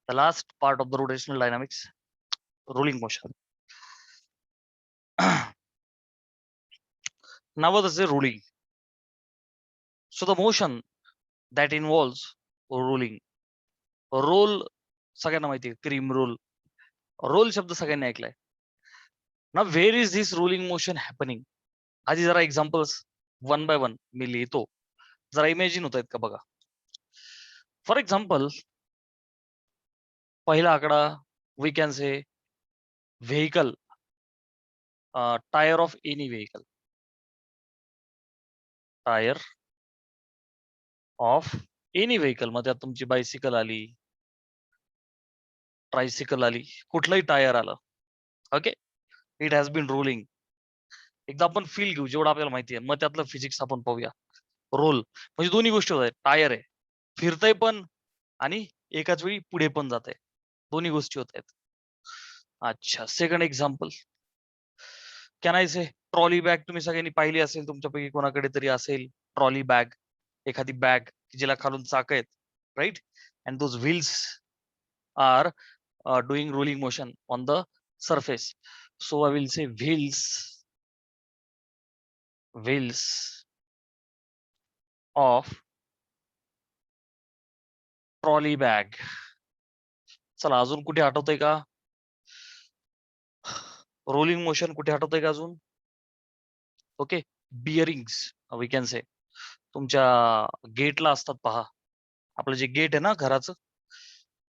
The last part of the rotational dynamics, rolling motion. Now what is the rolling? So the motion that involves rolling. Roll सगळ्यांना माहिती आहे, cream roll. Role शब्द सगळ्यांनी ऐकलाय ना. Where is this rolling motion happening? आधी जरा examples one by one मी लिहितो, जरा इमॅजिन होत आहेत का बघा. फॉर एक्झाम्पल, पहिला आकडा, we can say vehicle, tyre of any vehicle, tyre of any vehicle. मग त्यात तुमची बायसिकल आली, ट्रायसिकल आली, कुठलंही टायर आलं. Okay, it has been rolling. एकदा आपण फील घेऊ जेवढं आपल्याला माहिती आहे, मग त्यातलं फिजिक्स आपण पाहूया. रोल म्हणजे दोन्ही गोष्टी होत आहेत. टायर आहे, फिरतय पण आणि एकाच वेळी पुढे पण जात आहे. दोन्ही गोष्टी होत आहेत. अच्छा, second example can I say trolley bag. तुम्ही सगळ्यांनी पाहिली असेल, तुमच्यापैकी कोणाकडे तरी असेल ट्रॉली बॅग, एखादी बॅग जिला खालून चाक आहेत, right, and those wheels are doing rolling motion on the surface. So I will say wheels of trolley bag. चला अजून कुठे आठवतंय का रोलिंग मोशन? कुठे आठवतंय का अजून? Okay, bearings we can say. तुमच्या गेटला असतात पहा, आपलं जे गेट आहे ना घराचं,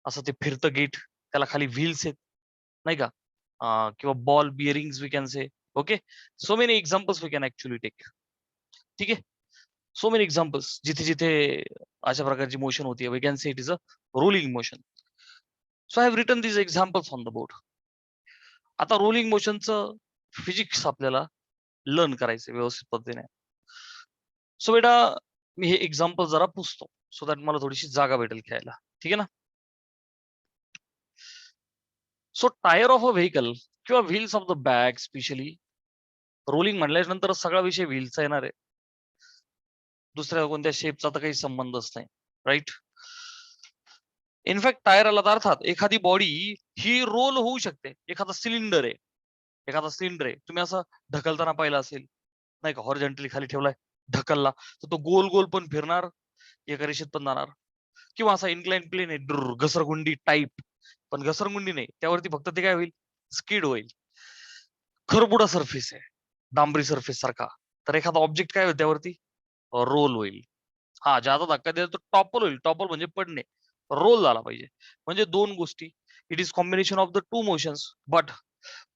असं ते फिरतं गेट, त्याला खाली व्हील्स आहेत नाही का, किंवा ball bearings we can say. Okay, so many examples we can actually take. ठीक आहे, सो मेनी एक्झाम्पल्स जिथे जिथे अशा प्रकारची मोशन होती, we can say it is a rolling motion. So I have written these examples on the board. आता rolling मोशनचं physics आपल्याला लर्न करायचं व्यवस्थित पद्धतीने. सो बेटा मी हे एक्झाम्पल जरा पुसतो, सो दॅट मला थोडीशी जागा भेटेल खेळायला. ठीक आहे ना. So tyre of a vehicle किंवा wheels of the bag, especially rolling म्हणल्यानंतर सगळा विषय व्हीलचा येणार आहे, दुसऱ्या कोणत्या शेपचा तर काही संबंधच नाही, राईट. इनफॅक्ट टायर आला तर अर्थात एखादी बॉडी ही रोल होऊ शकते. एखादा सिलेंडर आहे, तुम्ही असं ढकलताना पाहिलं असेल नाही का, हॉरिझॉन्टली खाली ठेवलाय, ढकलला तर तो गोल गोल पण फिरणार, एका रेषेत पण जाणार. किंवा असा इन्क्लाइन प्लेन आहे, घसरगुंडी टाईप, पण घसरगुंडी नाही, त्यावरती फक्त ते काय होईल, स्किड होईल. खरबुडा सरफेस आहे, डांबरी सरफेस सारखा, तर एखादा ऑब्जेक्ट काय होईल त्यावरती, रोल होईल. हा, ज्यादा धक्का दिला तर टॉपल होईल. टॉपल म्हणजे पडणे, रोल झाला पाहिजे. म्हणजे दोन गोष्टी, it is combination of the two motions. But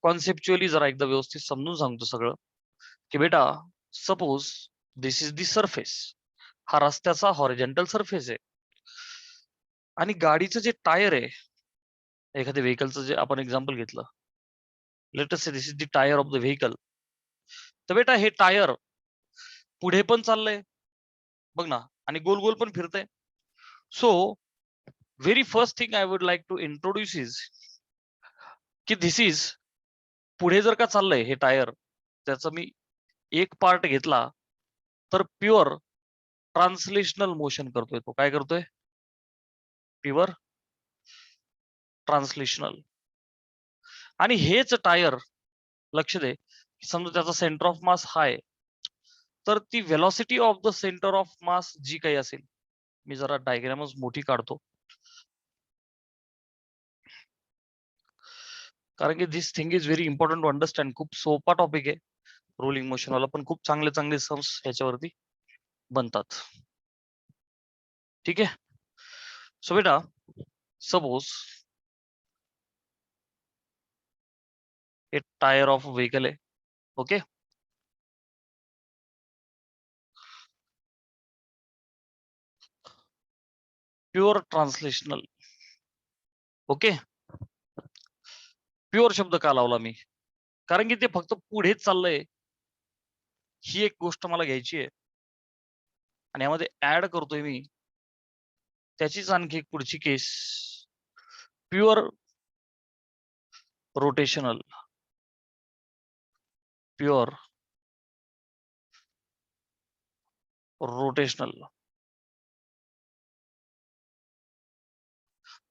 conceptually जरा एकदा व्यवस्थित समजून सांगतो सगळं, की बेटा suppose this is the surface, हा रस्त्याचा हॉरिझॉन्टल सरफेस आहे, आणि गाडीचं जे टायर आहे, एखाद्या व्हेकलचं जे आपण एक्झाम्पल घेतलं, let us say this is the tyre of the vehicle. तर बेटा हे टायर पुढे पण चाललंय बघ ना, आणि गोल गोल पण फिरतंय. So very first thing I would like to introduce is की दिस इज, पुढे जर का चाललंय हे टायर, त्याचा मी एक पार्ट घेतला तर प्युअर ट्रान्सलेशनल मोशन करतोय. तो काय करतोय, प्युअर ट्रान्सलेशनल. आणि हेच टायर, लक्ष दे, समजा त्याचा सेंटर ऑफ मास हा आहे, तर ती velocity of the center of mass जी काही असेल, मी जरा डायग्रामच मोठी काढतो, कारण की this thing is very important to understand. खूप सोपा टॉपिक आहे रोलिंग मोशन वाला, पण खूप चांगले चांगले सम्स ह्याच्यावरती बनतात. ठीक आहे. सो बेटा सपोज हे टायर ऑफ व्हेकल आहे. Okay, pure translational. Okay, pure शब्द का लावला मी, कारण की ते फक्त पुढेच चाललंय, ही एक गोष्ट मला घ्यायची आहे, आणि यामध्ये ऍड करतोय मी त्याचीच आणखी एक पुढची केस, प्युअर रोटेशनल. Pure rotational.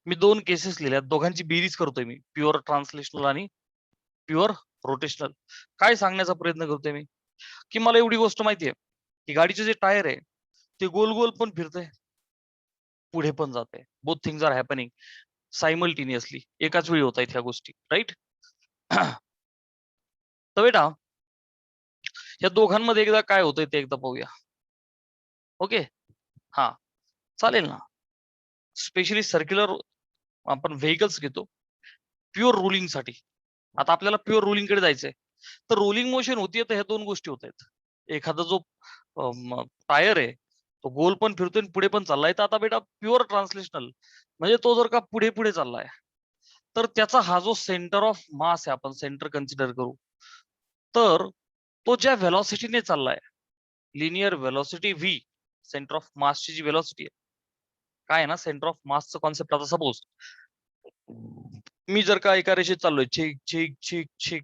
मी 2 केसेस लिहिल्यात, दोघांची बेरीज करतोय मी, प्युअर ट्रान्सलेशनल आणि प्युअर रोटेशनल. काय सांगण्याचा प्रयत्न करतोय मी, की मला एवढी गोष्ट माहितीये की गाडीचे जे टायर आहे ते गोल गोल पण फिरतंय, पुढे पण जाते. Both things are happening simultaneously, एकाच वेळी होत आहेत ह्या गोष्टी, राईट? तर बेटा या दोघांमध्ये एकदा काय होतंय ते एकदा पाहूया. ओके, हा चालेल ना. स्पेशली सर्क्युलर आपण व्हेकल्स घेतो प्युअर रुलिंग साठी. आता आपल्याला प्युअर रुलिंग कडे जायचंय, तर रोलिंग मोशन होतीये, तर ह्या दोन गोष्टी होत आहेत. एखादा जो टायर आहे तो गोल पण फिरतोय आणि पुढे पण चाललाय. तर आता बेटा प्युअर ट्रान्सलेशनल म्हणजे तो जर का पुढे पुढे चाललाय, तर त्याचा हा जो सेंटर ऑफ मास आहे, आपण सेंटर कन्सिडर करू, तर तो ज्या व्हेलॉसिटीने चाललाय, linear velocity V, center of मासची जी व्हेलॉसिटी आहे, काय आहे ना, सेंटर ऑफ मासचं कॉन्सेप्ट. आता सपोज मी जर का एका रेषेत चाललोय, छेक छेक छेक छेक,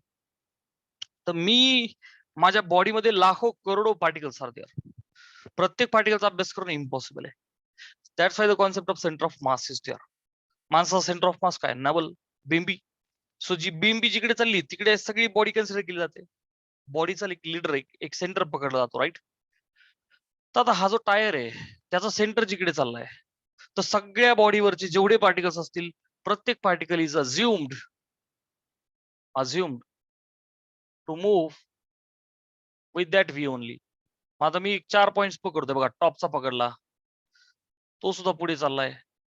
तर मी माझ्या बॉडीमध्ये लाखो करोडो पार्टिकल्स आर देअर. प्रत्येक पार्टिकलचा अभ्यास करणं इम्पॉसिबल आहे. That's why the concept of centre of mass is there. माणसाचा सेंटर ऑफ मास काय? नवल, बिंबी. सो जी बिंबी जिकडे चालली तिकडे सगळी बॉडी कन्सिडर केली जाते. बॉडीचा एक लीडर, एक सेंटर पकडला जातो, राईट? तर आता हा जो टायर आहे त्याचा सेंटर जिकडे चाललाय, तर सगळ्या बॉडीवरचे जेवढे पार्टिकल्स असतील, प्रत्येक particle is assumed to move with that V only. आता मी 4 पॉइंट्स पकडतोय बघा. टॉपचा पकडला, तो सुद्धा पुढे चाललाय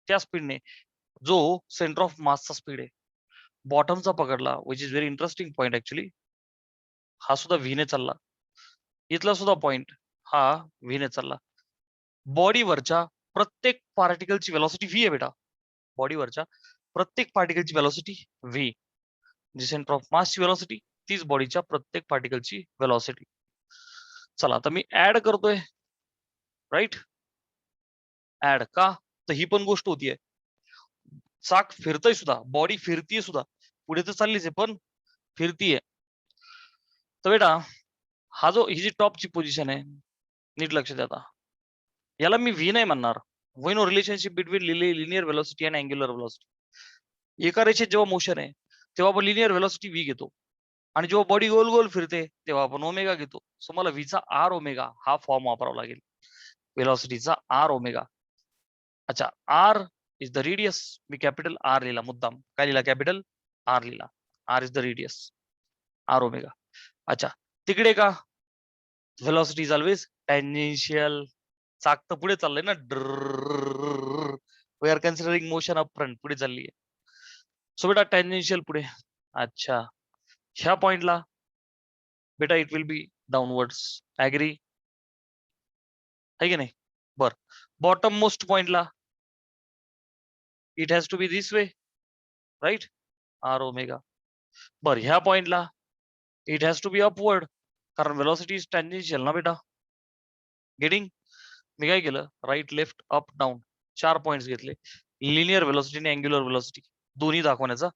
त्या स्पीडने जो सेंटर ऑफ मासचा स्पीड आहे. बॉटमचा पकडला, which is very interesting point actually, हा सुद्धा व्हीने चालला. इथला सुद्धा पॉइंट हा व्हीने चालला. बॉडीवरच्या प्रत्येक पार्टिकलची व्हेलॉसिटी व्ही आहे बेटा. बॉडीवरच्या प्रत्येक पार्टिकलची व्हेलॉसिटी व्ही, जी सेंटर ऑफ मासची व्हेलॉसिटी, तीच बॉडीच्या प्रत्येक पार्टिकलची व्हेलॉसिटी. चला आता मी ऍड करतोय, राईट? ऍड का? तर ही पण गोष्ट होतीये, चाक फिरतय सुद्धा, बॉडी फिरतीये सुद्धा, पुढे तर चाललीच आहे पण फिरतीये. तर बेटा हा जो ही जी टॉपची पोझिशन आहे, नीट लक्ष द्या आता, याला मी व्ही नाही म्हणणार. We know relationship between linear velocity आणि अँग्युलर व्हेलॉसिटी. एका रेषेत जेव्हा मोशन आहे तेव्हा आपण लिनियर व्हेलॉसिटी व्ही घेतो, आणि जेव्हा बॉडी गोल गोल फिरते तेव्हा आपण ओमेगा घेतो. सो मला व्हीचा आर ओमेगा हा फॉर्म वापरावा लागेल, व्हेलॉसिटीचा आर ओमेगा. अच्छा, आर इज द रेडियस. मी कॅपिटल आर लिहिला मुद्दाम. काय लिहिला? कॅपिटल आर लिहिला. R is the radius, R omega. अच्छा, तिकडे का? Velocity is always tangential. चाक तर पुढे चाललंय ना, we are considering motion up front, पुढे चालली आहे. सो बेटा टॅन्जेन्शियल पुढे. अच्छा, ह्या पॉइंटला बेटा it will be downwards. Agree आहे की नाही? बर, बॉटम मोस्ट पॉइंटला it has to be this way, right? R omega. बर, ह्या पॉइंटला it has to be upward, कारण वेलोसिटी इज टॅन्जेन्शियल ना बेटा. गेटिंग? मी काय केलं? Right, left, up, down, 4 points घेतले. लिनियर वेलोसिटी आणि अँग्युलर वेलोसिटी दोन्ही दाखवण्याचा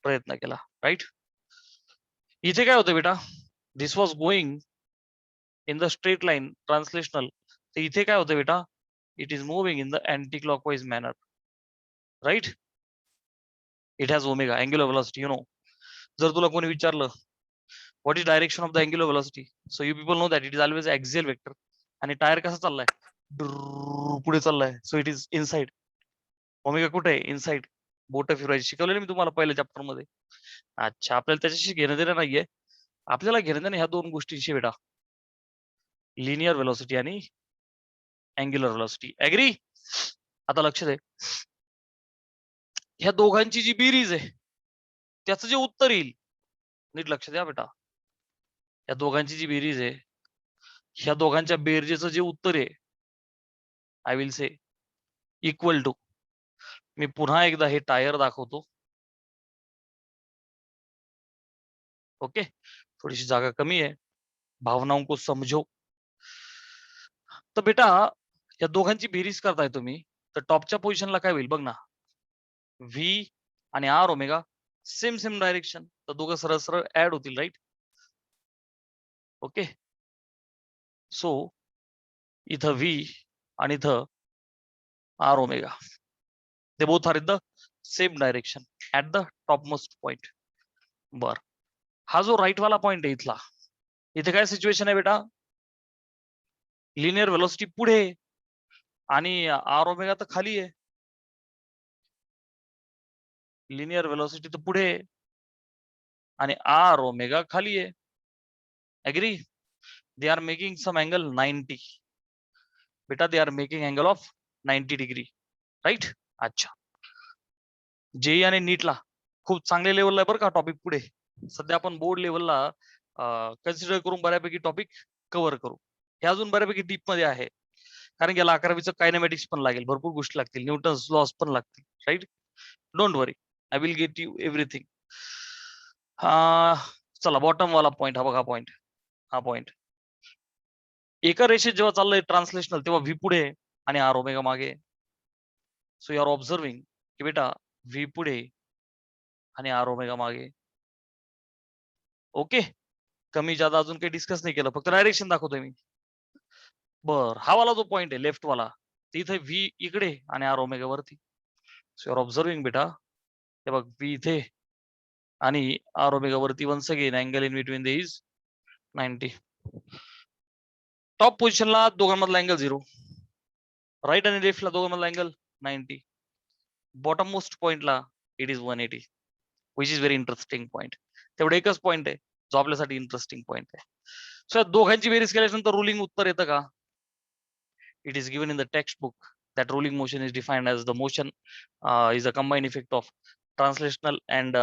प्रयत्न केला, राईट? इथे काय होतं बेटा? This was going in the straight line translational. तर इथे काय होतं बेटा? It is moving in the anticlockwise manner, right? It has omega, angular velocity, you know. जर तुला कोणी विचारलं what is direction of the angular velocity, so you people know that it is always axial vector. आणि tyre कसा चाललाय? पुढे चाललाय, so it is inside. Omega कुठे आहे? इनसाइड. बोट फिरवायची शिकवलेली मी तुम्हाला पहिल्या चॅप्टर मध्ये. अच्छा, आपल्याला त्याच्याशी घेणं देणं नाहीये. आपल्याला घेणं देणं ह्या दोन गोष्टींशी बेटा, लिनियर वेलोसिटी आणि अँग्युलर वेलोसिटी. ऍग्री? आता लक्ष दे, ह्या दोघांची जी बेरीज आहे त्याचं जे उत्तर येईल, नीट लक्ष द्या बेटा, या दोघांची जी बेरीज आहे, ह्या दोघांच्या बेरजेचं जे उत्तर आहे, I will say equal to, मी पुन्हा एकदा हे टायर दाखवतो. ओके, थोडीशी जागा कमी आहे, भावनाओं को समझो. तर बेटा या दोघांची बेरीज करताय तुम्ही, तर टॉपच्या पोझिशनला काय होईल बघ ना, व्ही आणि R omega same same direction, तर दोघं सरळ सरळ ऍड होतील, राईट? ओके, सो इथं व्ही आणि इथं R omega, they both are in the same direction at the topmost point. बर, हा जो राईट वाला पॉइंट आहे इथला, इथे काय सिच्युएशन आहे बेटा, लिनियर व्हेलॉसिटी पुढे आणि आर ओमेगा तर खाली आहे. लिनियर व्हेलॉसिटी तर पुढे आणि आर ओमेगा खाली आहे. Agree? They are making some angle 90. बेटा they are making angle of 90 degree, right? अच्छा, जेई आणि नीटला खूप चांगल्या लेवलला आहे बरं का टॉपिक. पुढे सध्या आपण बोर्ड लेवलला कन्सिडर करून बऱ्यापैकी टॉपिक कव्हर करू. हे अजून बऱ्यापैकी डीप मध्ये आहे, कारण याला 11वीचं कायनेमॅटिक्स पण लागेल, भरपूर गोष्टी लागतील, न्यूटन्स लॉस पण लागतील, right? Don't worry, I will get you everything. चला, बॉटम वाला पॉइंट हा बघा. पॉइंट, हा पॉइंट एका रेषेत जेव्हा चाललंय ट्रान्सलेशनल, तेव्हा व्ही पुढे आणि आर ओमेगा मागे. सो यू आर ऑब्झर्विंग की बेटा व्ही पुढे आणि आर ओमेगा मागे. ओके, कमी जादा अजून काही डिस्कस नाही केलं, फक्त डायरेक्शन दाखवतोय मी. बर, हा वाला जो पॉइंट आहे लेफ्ट वाला, तिथे व्ही इकडे आणि आर ओमेगा वरती. सो यू आर ऑब्झर्विंग बेटा, हे बघ व्ही इथे आणि आर ओमेगा वरती. Once again angle in between they is 90. Top पोझिशनला दोघांमधला अँगल 0, राईट आणि लेफ्टला दोघांमधला अँगल 90. बॉटम मोस्ट पॉइंटला it is 180, which is very interesting point. तेवढं एकच पॉइंट आहे जो आपल्यासाठी इंटरेस्टिंग पॉइंट आहे. सो या दोघांची बेरीज केल्यानंतर रुलिंग उत्तर येतं का? It is given in the textbook that rolling motion is defined as the motion is a combined effect of translational and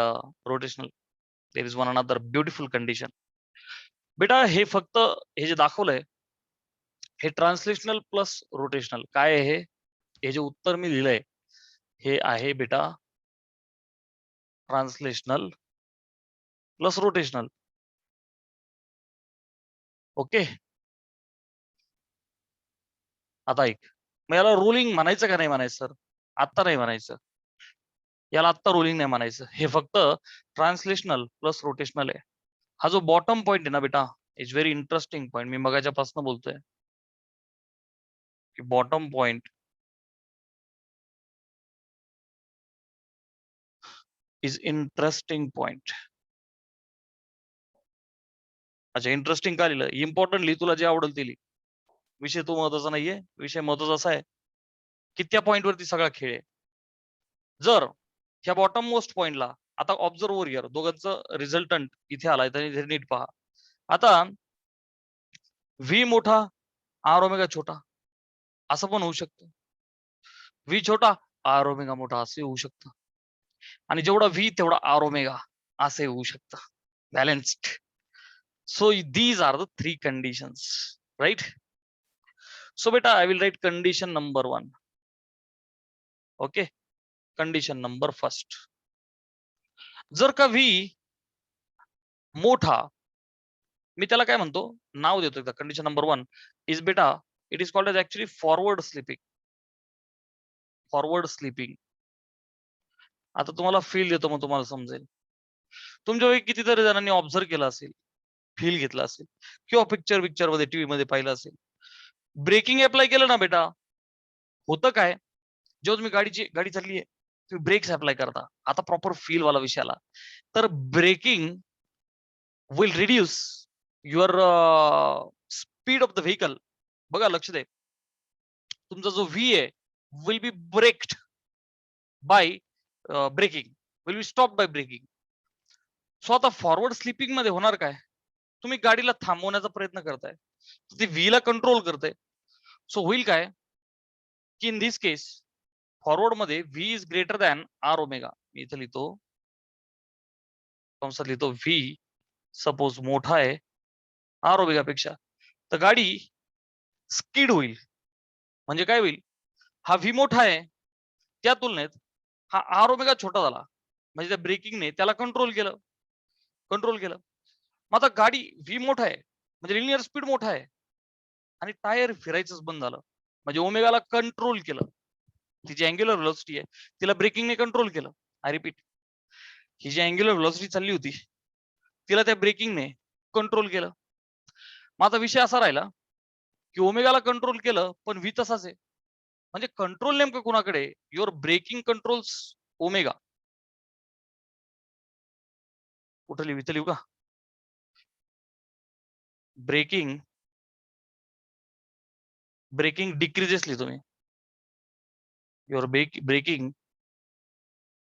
rotational. There is one another beautiful condition. बेटा हे फक्त हे जे दाखवलंय हे ट्रान्सलेशनल प्लस रोटेशनल काय आहे, हे जे उत्तर मी लिहिलंय हे आहे बेटा ट्रान्सलेशनल प्लस रोटेशनल. ओके, आता ऐक, मग याला रोलिंग म्हणायचं का नाही म्हणायचं सर? आत्ता नाही म्हणायचं, याला आत्ता रोलिंग नाही म्हणायचं, हे फक्त ट्रान्सलेशनल प्लस रोटेशनल आहे. हा जो बॉटम पॉइंट आहे ना बेटा, इज व्हेरी इंटरेस्टिंग पॉइंट. मी मगाच्या पासून बोलतोय की bottom point is interesting point. अच्छा, इंटरेस्टिंग का लिहिलं? इम्पॉर्टंट लिहि, तुला जे आवडेल ते लिहि. विषय तो महत्वाचा नाहीये, विषय महत्वाचा असा आहे की त्या पॉइंट वरती सगळा खेळ आहे. जर ह्या बॉटम मोस्ट पॉइंटला, आता ऑब्झर्व ओव्हर हिअर, दोघांचं रिझल्टंट इथे आलाय तर नीट पहा. आता व्ही मोठा, आर ओमेगा छोटा, असं पण होऊ शकतं. व्ही छोटा, आर ओमेगा मोठा, असे होऊ शकतं. आणि जेवढा व्ही तेवढा आर ओमेगा, असे होऊ शकतं. Balanced. So these are the 3 conditions, right? So बेटा I will write condition number 1. Okay, condition number first, जर का व्ही मोठा, मी त्याला काय म्हणतो, नाव देतो एकदा. कंडिशन नंबर 1 इज बेटा, it is called as actually forward slipping. Forward slipping. आता तुम्हाला फील देतो, मग तुम्हाला समजेल. तुमच्यापैकी कितीतरी जणांनी ऑब्झर्व केलं असेल, फील घेतला असेल, किंवा पिक्चर मध्ये टीव्ही मध्ये पाहिलं असेल. ब्रेकिंग अप्लाय केलं ना बेटा, होतं काय, जेव्हा तुम्ही गाडी चालली आहे, तुम्ही ब्रेक्स अप्लाय करता. आता प्रॉपर फील वाला विषय आला, तर braking will reduce your speed of the vehicle. बघा, लक्ष दे, तुमचा जो व्ही आहे will be braked by braking, will be stop by braking. So आता फॉरवर्ड स्लिपिंग मध्ये होणार काय, तुम्ही गाडीला थांबवण्याचा प्रयत्न करताय, ती व्ही ला कंट्रोल करते. सो होईल काय की इन दिस केस फॉरवर्ड मध्ये V is greater than R omega. मी इथे लिहितो, कंसात लिहितो, व्ही सपोज मोठा आहे आर ओमेगा पेक्षा, तर गाडी स्किड होईल. म्हणजे काय होईल, हा व्ही मोठा आहे, त्या तुलनेत हा आर ओमेगा छोटा झाला, म्हणजे त्या ब्रेकिंगने त्याला कंट्रोल केलं. मग आता गाडी व्ही मोठा आहे म्हणजे लिनियर स्पीड मोठा आहे, आणि टायर फिरायचंच बंद झालं, म्हणजे ओमेगाला कंट्रोल केलं. तिची अँग्युलर व्हेलॉसिटी आहे, तिला ब्रेकिंगने कंट्रोल केलं. आय रिपीट, ही जी अँग्युलर व्हेलॉसिटी चालली होती, तिला त्या ब्रेकिंगने कंट्रोल केलं. मग आता विषय असा राहिला की ओमेगाला कंट्रोल केलं, पण व्ही तसाच आहे. म्हणजे कंट्रोल नेमकं कुणाकडे? Your braking controls omega. कुठं लिहू? इथं लिहू का? ब्रेकिंग डिक्रीजेस लिहितो मी. Your braking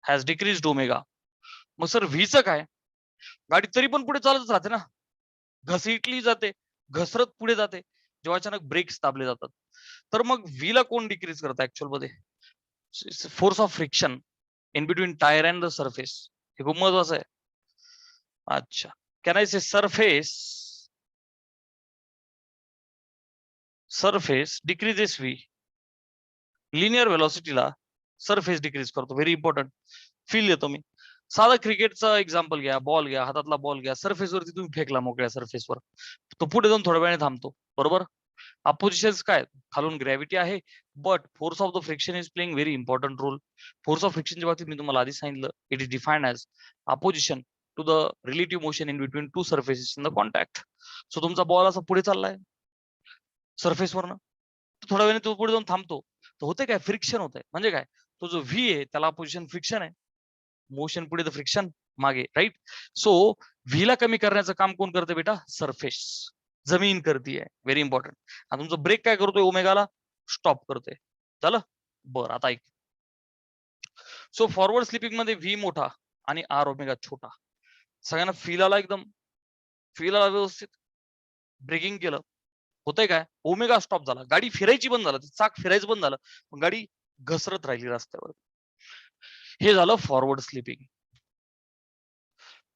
has decreased omega. मग सर व्हीचं काय? गाडी तरी पण पुढे चालतच राहते ना, घसटली जाते, घसरत पुढे जाते जेव्हा अचानक ब्रेक्स दाबले जातात. तर मग व्हीला कोण डिक्रीज करतं ऍक्च्युअल मध्ये? Force of friction in between tyre and the surface. हे खूप महत्वाचं आहे. अच्छा, can I say surface decreases V. Linear व्हेलॉसिटीला सरफेस डिक्रीज करतो. Very important. फील देतो मी. साधा क्रिकेटचा एक्झाम्पल घ्या, बॉल घ्या, हातातला बॉल घ्या, सरफेसवरती तुम्ही फेकला मोकळ्या सरफेसवर, तो पुढे जाऊन थोड्या वेळाने थांबतो, बरोबर? अपोजिशन्स काय? खालून ग्रॅव्हिटी आहे, but force of the friction is playing very important role. Force of फ्रिक्शनच्या बाबतीत मी तुम्हाला आधी सांगितलं, it is defined as opposition to the relative motion in between two surfaces in the contact. So तुमचा बॉल असा पुढे चाललाय सरफेसवरनं, थोड्या वेळाने तो पुढे जाऊन थांबतो, तर होते काय? फ्रिक्शन होतंय. म्हणजे काय? तो जो व्ही आहे त्याला अपोजिशन फ्रिक्शन आहे. मोशन पुढे तर फ्रिक्शन मागे, राईट? सो व्हीला कमी करण्याचं काम कोण करते बेटा? सरफेस, जमीन करते. Very important. आणि तुमचा ब्रेक काय करतोय? ओमेगाला स्टॉप करतोय. झालं? बरं, आता ऐक. सो फॉरवर्ड स्लिपिंग मध्ये व्ही मोठा आणि आर ओमेगा छोटा. सगळ्यांना फील आला? एकदम फील आला व्यवस्थित? ब्रेकिंग केलं, होतंय काय? ओमेगा स्टॉप झाला, गाडी फिरायची बंद झालं, चाक फिरायचं बंद झालं, गाडी घसरत राहिली रस्त्यावर. हे झालं फॉरवर्ड स्लिपिंग.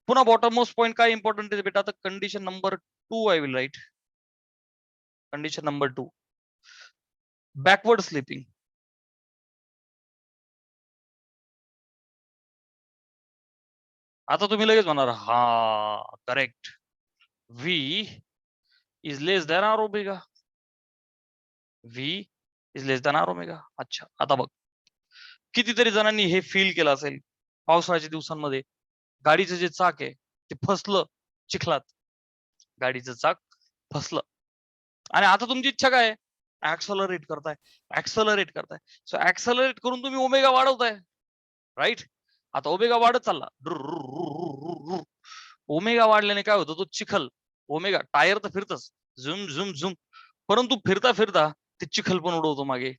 पुन्हा बॉटम मोस्ट पॉइंट काय इम्पॉर्टंट आहे बेटा? आता condition number 2 I will write. Condition number 2, backward slipping. आता तुम्ही लगेच म्हणणार, हा correct, v is less than R omega. V is less than R omega. अच्छा, आता बघ, कितीतरी जणांनी हे फील केलं असेल पावसाळ्याच्या दिवसांमध्ये, गाडीचं जे चाक आहे ते फसलं चिखलात, गाडीचं चाक फसलं, आणि आता तुमची इच्छा काय? ऍक्सलरेट करताय, ऍक्सलरेट करताय. सो ऍक्सलरेट करून तुम्ही ओमेगा वाढवताय, राईट? आता ओमेगा वाढत चालला, ओमेगा वाढल्याने काय होतं? तो चिखल, ओमेगा टायर तर फिरतच, झुम झुम झुम, परंतु फिरता फिरता ते चिखल पण उडवतो मागे.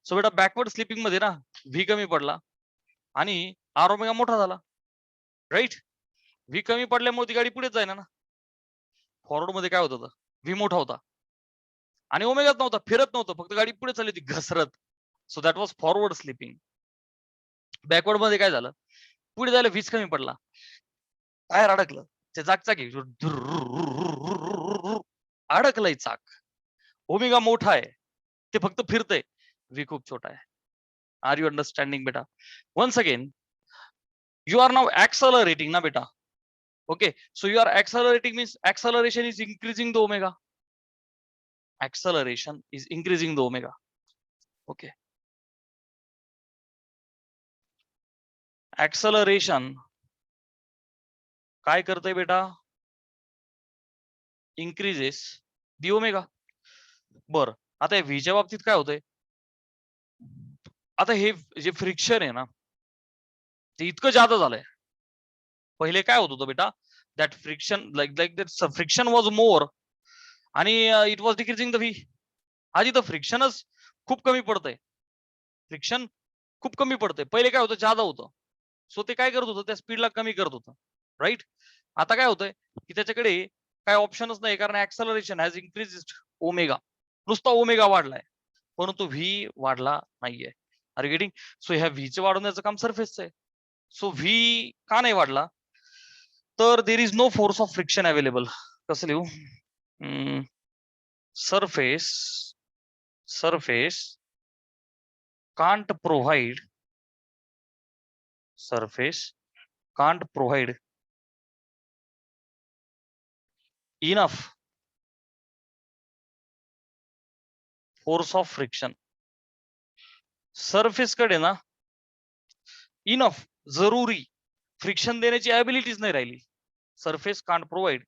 सो बेटा बॅकवर्ड स्लिपिंग मध्ये ना व्ही कमी पडला आणि आर ओमेगा मोठा झाला, राईट? व्ही कमी पडल्यामुळे ती गाडी पुढेच जाईना ना. फॉरवर्ड मध्ये काय होत होतं? व्ही मोठा होता आणि ओमेगाच नव्हता, फिरत नव्हतं, फक्त गाडी पुढे चालली होती घसरत. So that was forward slipping. Backward मध्ये काय झालं? पुढे जायला वीज कमी पडला, टायर अडकलं, ते जागचागी अडकलंय चाक. ओमेगा मोठा आहे, ते फक्त फिरतंय, व्ही खूप छोटा आहे. आर यू अंडरस्टँडिंग बेटा? Once again, you are now accelerating ना बेटा. Okay, so you are accelerating means acceleration is increasing the omega. Acceleration is increasing the omega. Okay. Acceleration काय करतंय बेटा? Increases the omega. बर, आता या व्हीच्या बाबतीत काय होतंय? आता हे जे फ्रिक्शन आहे ना, ते इतकं जादा झालंय. पहिले काय होत होतं बेटा? That friction like that friction was more आणि it was decreasing the V. आज इथं फ्रिक्शनच खूप कमी पडतंय, फ्रिक्शन खूप कमी पडतंय. पहिले काय होतं? जादा होतं. सो ते काय करत होतं? त्या स्पीडला कमी करत होतं, राईट? आता काय होतंय की त्याच्याकडे काय ऑप्शनच नाही, कारण ऍक्सलरेशन हॅज इन्क्रीज्ड ओमेगा. नुसता ओमेगा वाढलाय, परंतु व्ही वाढला नाहीये. R you getting? सो ह्या व्हीचं वाढवण्याचं काम सरफेसचं आहे. सो व्ही का नाही वाढला? तर there is no force of friction available. कसं लिहू? Surface can't provide enough force of friction. Surface कडे ना इनफ, जरुरी फ्रिक्शन देण्याची ॲबिलिटीज नाही राहिली. Surface can't provide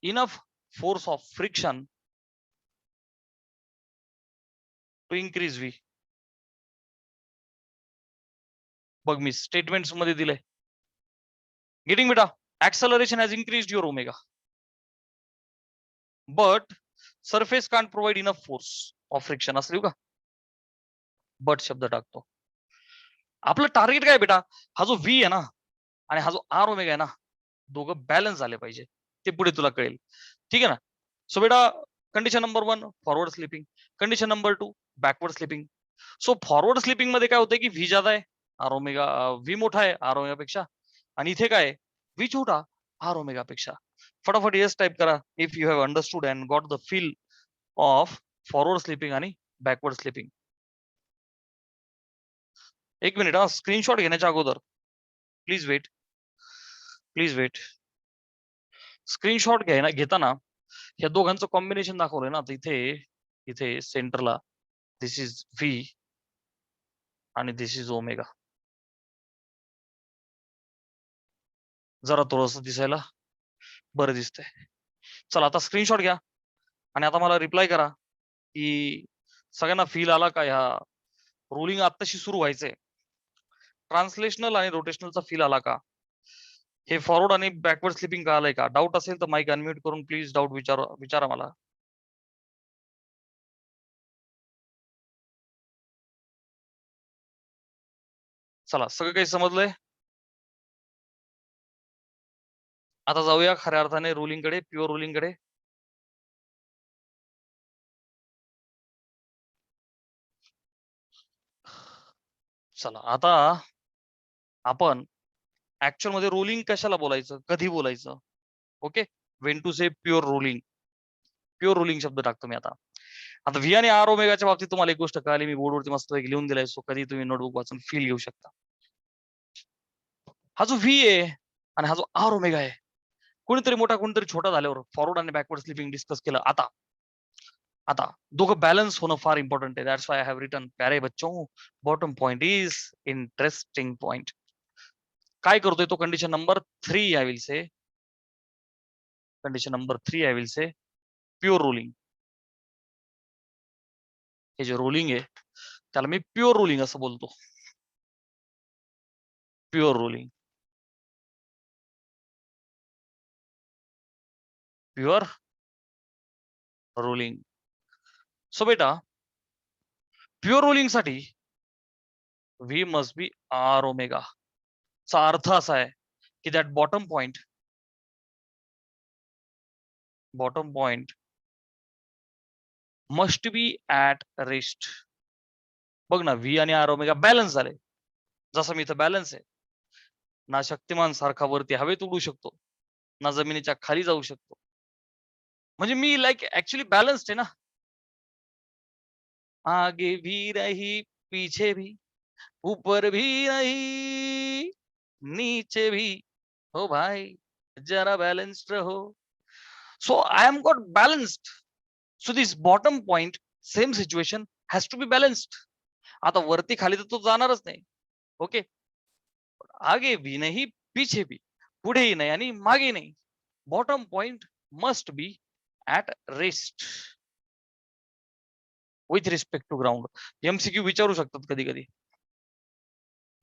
enough force of friction to increase V. बघ मी स्टेटमेंट्स मध्ये दिलंय. गेटिंग बेटा. Acceleration has increased your omega, but surface can't provide enough force of friction. असं लिहू का? बट शब्द टाकतो. आपलं टार्गेट काय बेटा? हा जो व्ही आहे ना आणि हा जो आर ओमेगा आहे ना, दोघं बॅलन्स झाले पाहिजे. ते पुढे तुला कळेल. ठीक आहे ना? सो बेटा condition number 1 forward slipping, condition number 2 backward slipping. So forward slipping मध्ये काय होतंय की व्ही जादा आहे, आर ओमेगा व्ही मोठा आहे आर ओमेगा पेक्षा, आणि इथे काय व्ही छोटा आर ओमेगा पेक्षा. फटाफट येस टाइप करा if you have understood and got the feel of forward slipping आणि बॅकवर्ड स्लिपिंग. एक मिनिट हा, स्क्रीनशॉट घेण्याच्या अगोदर please wait, please wait. Screenshot घेताना या दोघांचं कॉम्बिनेशन दाखवलंय ना, तर इथे इथे सेंटरला दिस इज व्ही आणि दिस इज ओमेगा. जरा थोडंसं दिसायला बरं दिसतंय. चला आता स्क्रीनशॉट घ्या आणि आता मला रिप्लाय करा की सगळ्यांना फील आला का? ह्या रोलिंग आत्ताशी सुरू व्हायचंय. ट्रान्सलेशनल आणि रोटेशनलचा फील आला का? हे फॉरवर्ड आणि बॅकवर्ड स्लिपिंग कळालंय का? डाऊट असेल तर माईक अनम्यूट करून प्लीज डाऊट विचारा मला. चला सगळं काही समजलंय. आता जाऊया खऱ्या अर्थाने रोलिंग कडे, प्युअर रोलिंग कडे. चला आता आपण ऍक्च्युअल मध्ये रोलिंग कशाला बोलायचं, कधी बोलायचं? Okay, when to say pure rolling. Pure rolling शब्द टाकतो मी आता. आता व्ही आणि आर ओमेगाच्या बाबतीत तुम्हाला एक गोष्ट कळाली, मी बोर्डवरती मस्त लिहून दिलाय, सो कधी तुम्ही नोटबुक वाचून फील घेऊ शकता. हा जो व्ही आहे आणि हा जो आर ओमेगा आहे, कोणीतरी मोठा कोणीतरी छोटा झाल्यावर फॉरवर्ड आणि बॅकवर्ड स्लिपिंग डिस्कस केलं. आता आता दोघं बॅलन्स होणं फार इम्पॉर्टंट आहे. That's why I have written प्यारे बच्चों bottom point is interesting point. काय करतोय तो? Condition number 3 I will say, condition number 3 I will say pure rolling. हे जे रोलिंग आहे त्याला मी प्युअर रोलिंग असं बोलतो. Pure rolling, pure rolling. So बेटा प्युअर रोलिंग साठी v must be r omega. चा अर्थ असा आहे की that bottom point must be at rest. बघ ना, व्ही आणि आर ओमेगा बॅलन्स झाले. जसं मी इथं बॅलन्स आहे ना, शक्तिमान सारखा वरती हवेत उडू शकतो, ना जमिनीच्या खाली जाऊ शकतो. म्हणजे मी लाईक ऍक्च्युली बॅलन्स्ड आहे ना. आगे भी रही पीछे भी, ऊपर भी नहीं नीचे भी, हो भाई जरा बैलेंस्ड रहो. So I am got balanced. So this bottom point same situation has to be balanced. आता वरती खाली तर तो जाणारच नाही. ओके, आगे भी नाही पीछे भी, पुढेही नाही आणि मागे नाही. Bottom point must be at rest with respect to ground. MCQ विचारू शकतात कधी कधी.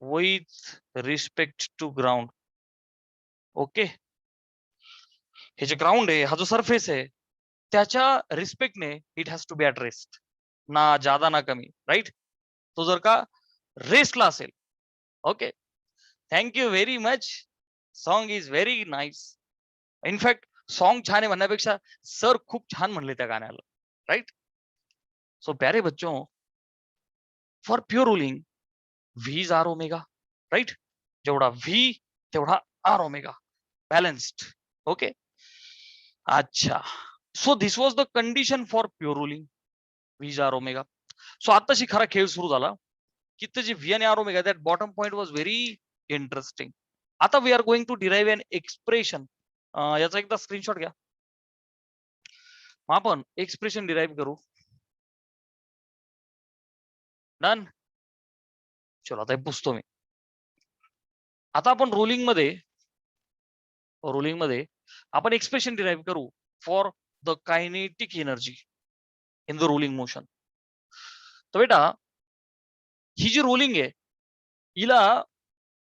With respect to ground. Okay, हे जे ग्राउंड आहे, हा जो सरफेस आहे, त्याच्या रिस्पेक्टने it has to be at rest. ना जादा ना कमी, राईट? तो जर का रेस्टला असेल. Okay, thank you very much. Song is very nice. In fact song छान आहे म्हणण्यापेक्षा सर खूप छान म्हणले त्या गाण्याला, राईट? सो प्यारे बच्चों, for pure rolling v is r omega, right? जेवढा व्ही तेवढा आर ओमेगा, बॅलन्स्ड. ओके, अच्छा. So this was the condition for pure rolling v is r omega. So आताशी खरा खेळ सुरू झाला की ते जे व्ही आणि R omega, that bottom point was very interesting. आता we are going to derive an expression. याचा एकदा स्क्रीनशॉट घ्या. आपण एक्सप्रेशन डिराईव्ह करू. डन. चलो आता हे पुसतो मी. आता आपण रोलिंग मध्ये आपण एक्सप्रेशन डिराईव्ह करू for the kinetic energy in the rolling motion. तर बेटा ही जी रोलिंग आहे हिला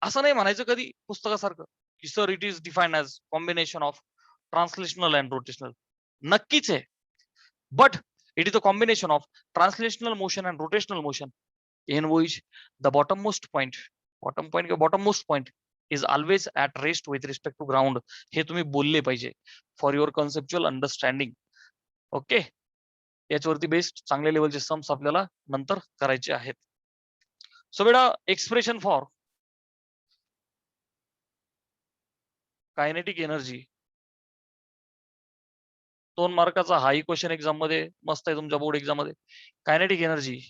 असं नाही म्हणायचं कधी पुस्तकासारखं की sir it is defined as combination of translational and rotational. नक्कीच आहे, but it is a combination of translational motion and rotational motion in which the bottommost point किंवा bottommost point is always at rest with respect to ground. हे तुम्ही बोलले पाहिजे for your conceptual understanding. Okay, याच्यावरती based चांगल्या लेवलचे sums आपल्याला नंतर करायचे आहेत. सो बेटा एक्सप्रेशन फॉर कायनेटिक एनर्जी 2 मार्काचा हाही क्वेश्चन एक्झाम मध्ये मस्त आहे तुमच्या बोर्ड एक्झाम मध्ये. Kinetic energy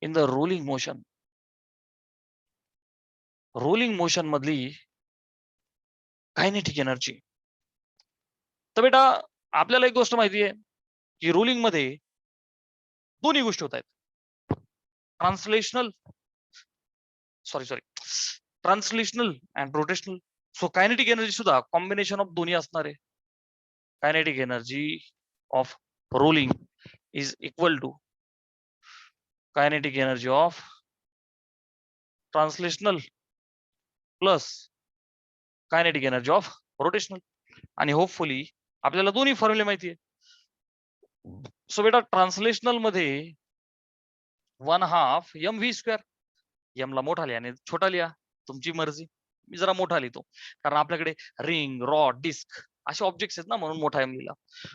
in the rolling motion, rolling motion मधली कायनेटिक एनर्जी. तर बेटा आपल्याला एक गोष्ट माहिती आहे की रोलिंग मध्ये दोन्ही गोष्टी होत आहेत. Translational translational and rotational. So kinetic energy सुद्धा कॉम्बिनेशन ऑफ दोन्ही असणार आहे. Kinetic energy of rolling is equal to kinetic energy of translational plus kinetic energy of rotational. आणि होपफुली आपल्याला दोन्ही फॉर्म्युले माहिती आहे. सो बेटा ट्रान्सलेशनल मध्ये 1/2 mv². m ला मोठा लिहा आणि छोटा लिहा, तुमची मर्जी. मी जरा मोठा लिहितो कारण आपल्याकडे रिंग, रॉड, डिस्क असे ऑब्जेक्ट्स आहेत ना, म्हणून मोठा m लिहिला.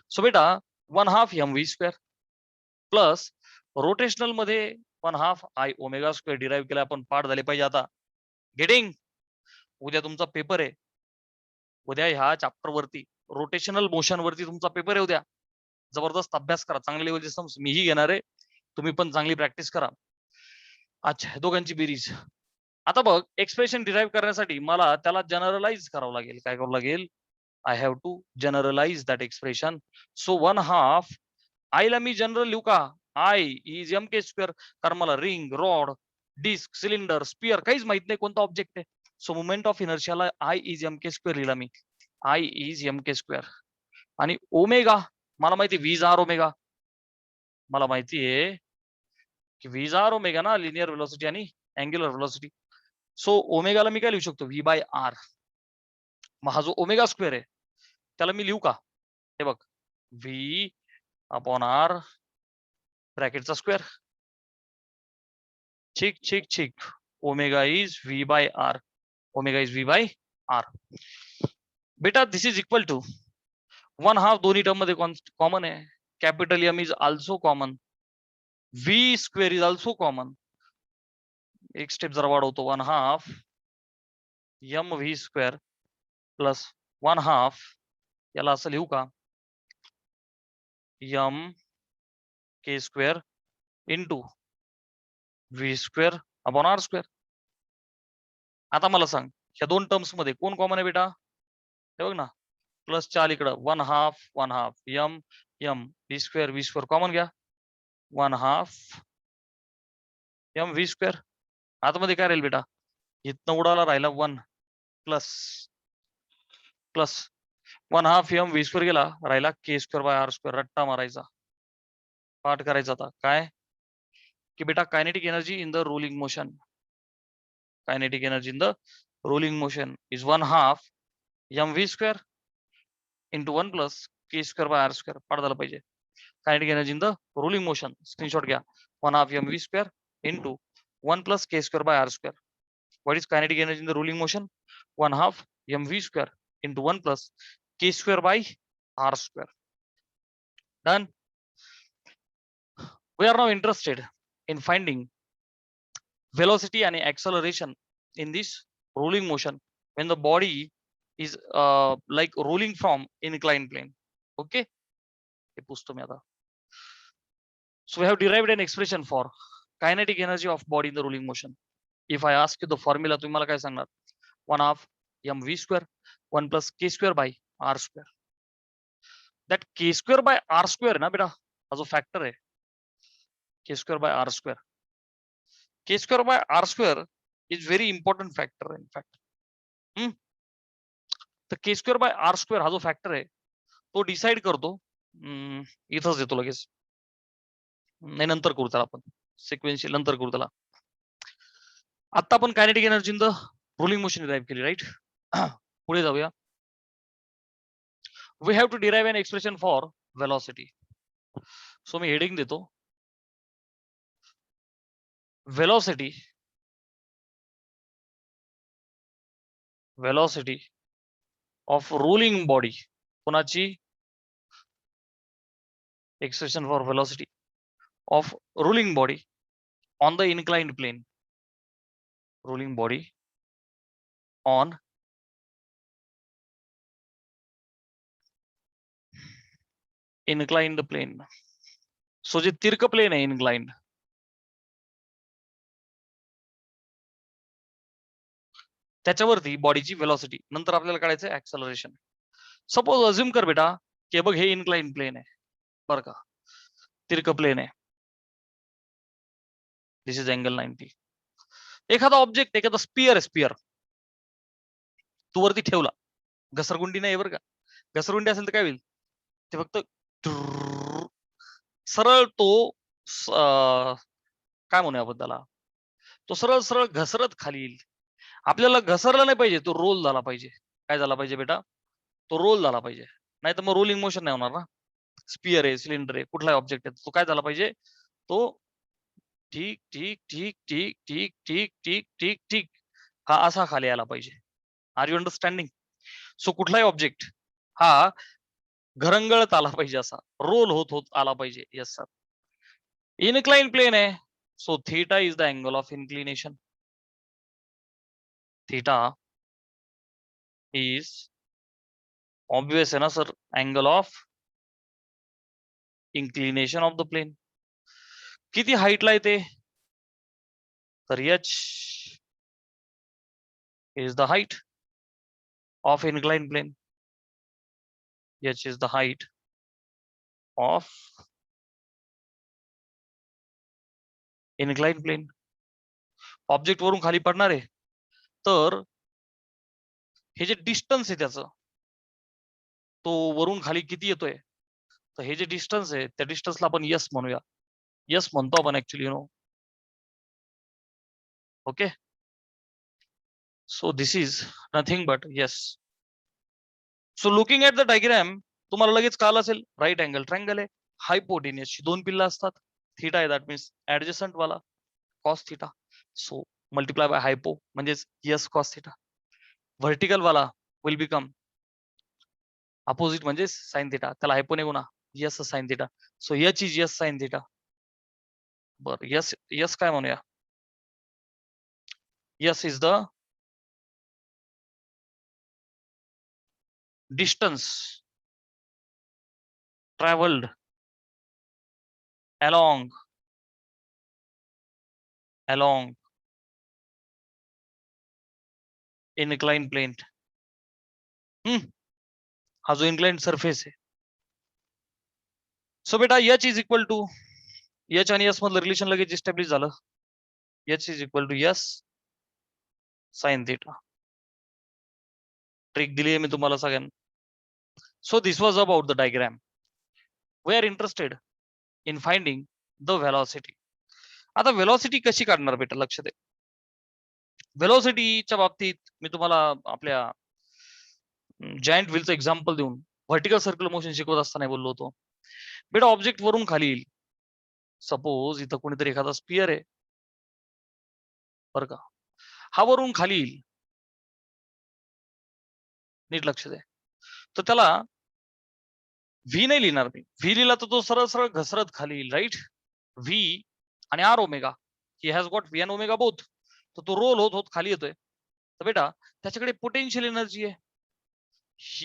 सो बेटा 1/2 mv² प्लस रोटेशनल मध्ये 1/2 I⍵² डिराईव्ह केला आपण, पाठ झाले पाहिजे आता. गेटिंग? उद्या तुमचा पेपर आहे. उद्या ह्या चॅप्टर वरती रोटेशनल मोशन वरती तुमचा पेपर आहे उद्या. जबरदस्त अभ्यास करा, चांगल्या लेवलचे सम्स मीही घेणार आहे, तुम्ही पण चांगली प्रॅक्टिस करा. अच्छा, दोघांची बेरीज. आता बघ, एक्सप्रेशन डिराईव्ह करण्यासाठी मला त्याला जनरलाइज करावं लागेल. काय करावं लागेल? I have to generalize that expression. So 1/2 आयला मी जनरल लिहू का? I is mk². कारण मला ring, rod, disc, cylinder, sphere काहीच माहित नाही कोणता ऑब्जेक्ट आहे. सो मोमेंट ऑफ इनर्शियाला आय इज mk² लिहिला मी. I is mk². आणि ओमेगा मला माहिती, v/r⍵. मला माहिती आहे की v/r⍵ ना लिनियर व्हेलॉसिटी आणि अँग्युलर व्हेलॉसिटी. सो ओमेगाला मी काय लिहू शकतो? v/r. मग हा जो ω² आहे त्याला मी लिहू का? हे बघ, v/r ब्रॅकेटचा स्क्वेअर. ठीक. Omega is v/r. Omega is v/r. बेटा दिस इज इक्वल टू 1/2 दोन्ही टर्म मध्ये कॉमन आहे. Capital M is also common. v² is also common. एक स्टेप जरा वाढवतो. 1/2 mv² प्लस 1/2 याला असं लिहू का? mk² into v²/r². आता मला सांग, ह्या दोन टर्म्स मध्ये कोण कॉमन आहे बेटा? हे बघ ना, प्लस 4 इकडं, 1/2 m v² कॉमन घ्या. 1/2 mv². आतमध्ये काय राहील बेटा? इथनं उडाला राहिला 1 प्लस 1/2 mv² गेला, राहिला k²/r². रट्टा मारायचा, पाठ करायचा. आता काय की बेटा kinetic energy in the rolling motion, kinetic energy in the rolling motion is 1/2 mv² into 1 plus k²/r². पाठ झालं पाहिजे. Kinetic energy in the rolling motion, screenshot घ्या. 1/2 mv² into 1 plus k²/r². What is kinetic energy in the rolling motion? 1/2 mv² into 1 plus k²/r². Done. We are now interested in finding velocity and acceleration in this rolling motion when the body is like rolling from inclined plane. Okay, हे पुसतो मी आता. So we have derived an expression for kinetic energy of body in the rolling motion. If I ask you the formula, तुम्ही मला काय सांगणार? 1/2 mv², 1 plus k²/r². That k²/r² ना बेटा, हा जो फॅक्टर आहे k²/r². k²/r² is very important factor in fact. तर k²/r² हा जो फॅक्टर आहे तो डिसाइड करतो, इथंच देतो लगेच. नाही नंतर करू त्याला आपण सिक्वेन्शियल नंतर करू त्याला. आता आपण kinetic energy in the rolling motion derive केली राईट. पुढे जाऊया. We have to derive an expression for velocity. So मी हेडिंग देतो velocity of rolling body. कोणाची expression for velocity of rolling body on the inclined plane. Rolling body on inclined plane. So जे तिर्क plain आहे inclined, त्याच्यावरती बॉडीची velocity. नंतर आपल्याला काढायचं ऍक्सलरेशन. सपोज अज्युम कर बेटा की बघ हे इनक्लाइन प्लेन आहे बरं का, तिर्क प्लेन आहे. This is angle 90. एखादा ऑब्जेक्ट एखादा स्पियर आहे, स्पियर तू वरती ठेवला, घसरगुंडी नाही बरं का, घसरगुंडी असेल तर काय होईल, ते फक्त सरळ तो काय म्हणूया आपण त्याला, तो सरळ सरळ घसरत खाली येईल. आपल्याला घसरला नाही पाहिजे, तो रोल झाला पाहिजे. काय झाला पाहिजे बेटा, तो रोल झाला पाहिजे. नाही तर मग रोलिंग मोशन नाही होणार ना. स्पियर आहे, सिलेंडर आहे, कुठलाही ऑब्जेक्ट आहे, तो काय झाला पाहिजे, तो ठीक ठीक ठीक ठीक ठीक ठीक ठीक ठीक ठीक हा असा खाली आला पाहिजे. Are you understanding? सो कुठलाही ऑब्जेक्ट हा घरंगळत आला पाहिजे, असा रोल होत होत आला पाहिजे. Yes sir. इनक्लाइन प्लेन आहे, so theta is the angle of inclination. Theta is obvious आहे ना sir, angle of inclination of the plane. किती हाईटला येते, तर h is the height of incline plane. H is the height of incline plane. Object वरून खाली पडणार आहे, तर हे जे डिस्टन्स आहे त्याचं, तो वरून खाली किती येतोय, तर हे जे डिस्टन्स आहे त्या डिस्टन्सला आपण यस म्हणूया. यस म्हणतो आपण actually, you know. Okay, so this is nothing but yes. So looking at the diagram तुम्हाला लगेच कळलं असेल, राईट अँगल ट्रायंगल आहे, हायपोटेनियसची दोन पिल्ला असतात, थीटा आहे, दॅट मीन्स ऍडजस्टंट वाला cos theta. So multiply by hypo म्हणजेच यस कॉस थीटा. व्हर्टिकल वाला विल बिकम अपोजिट म्हणजे साइन थीटा, त्याला हायपो नाही गुणा, s sine theta. So h is yes sine theta. बर, यस यस काय म्हणूया, s is the distance travelled along inclined plane. हा जो inclined surface आहे. सो बेटा h is equal to, h आणि एस मधलं रिलेशन लगेच इस्टॅब्लिश झालं. H is equal to s sine theta. Trick दिली आहे मी तुम्हाला सगळ्यांना. So this was about the diagram. We are interested in finding the velocity. आता व्हेलॉसिटी कशी काढणार बेटा, लक्ष दे. व्हेलॉसिटीच्या बाबतीत मी तुम्हाला आपल्या जायंट व्हीलचं एक्झाम्पल देऊन व्हर्टिकल सर्क्युलर मोशन शिकवत असताना बोललो होतो. बेटा ऑब्जेक्ट वरून खाली येईल, सपोज इथं कोणीतरी एखादा स्पियर आहे बरं का, हा वरून खाली येईल, नीट लक्ष दे. तर त्याला व्ही नाही लिहिणार मी, व्ही लिहिला तर तो सरळ सरळ घसरत खाली येईल, राईट. व्ही आणि R omega, he has got v and omega both, तर तो रोल होत होत खाली येतोय. तर बेटा त्याच्याकडे पोटेन्शियल एनर्जी आहे.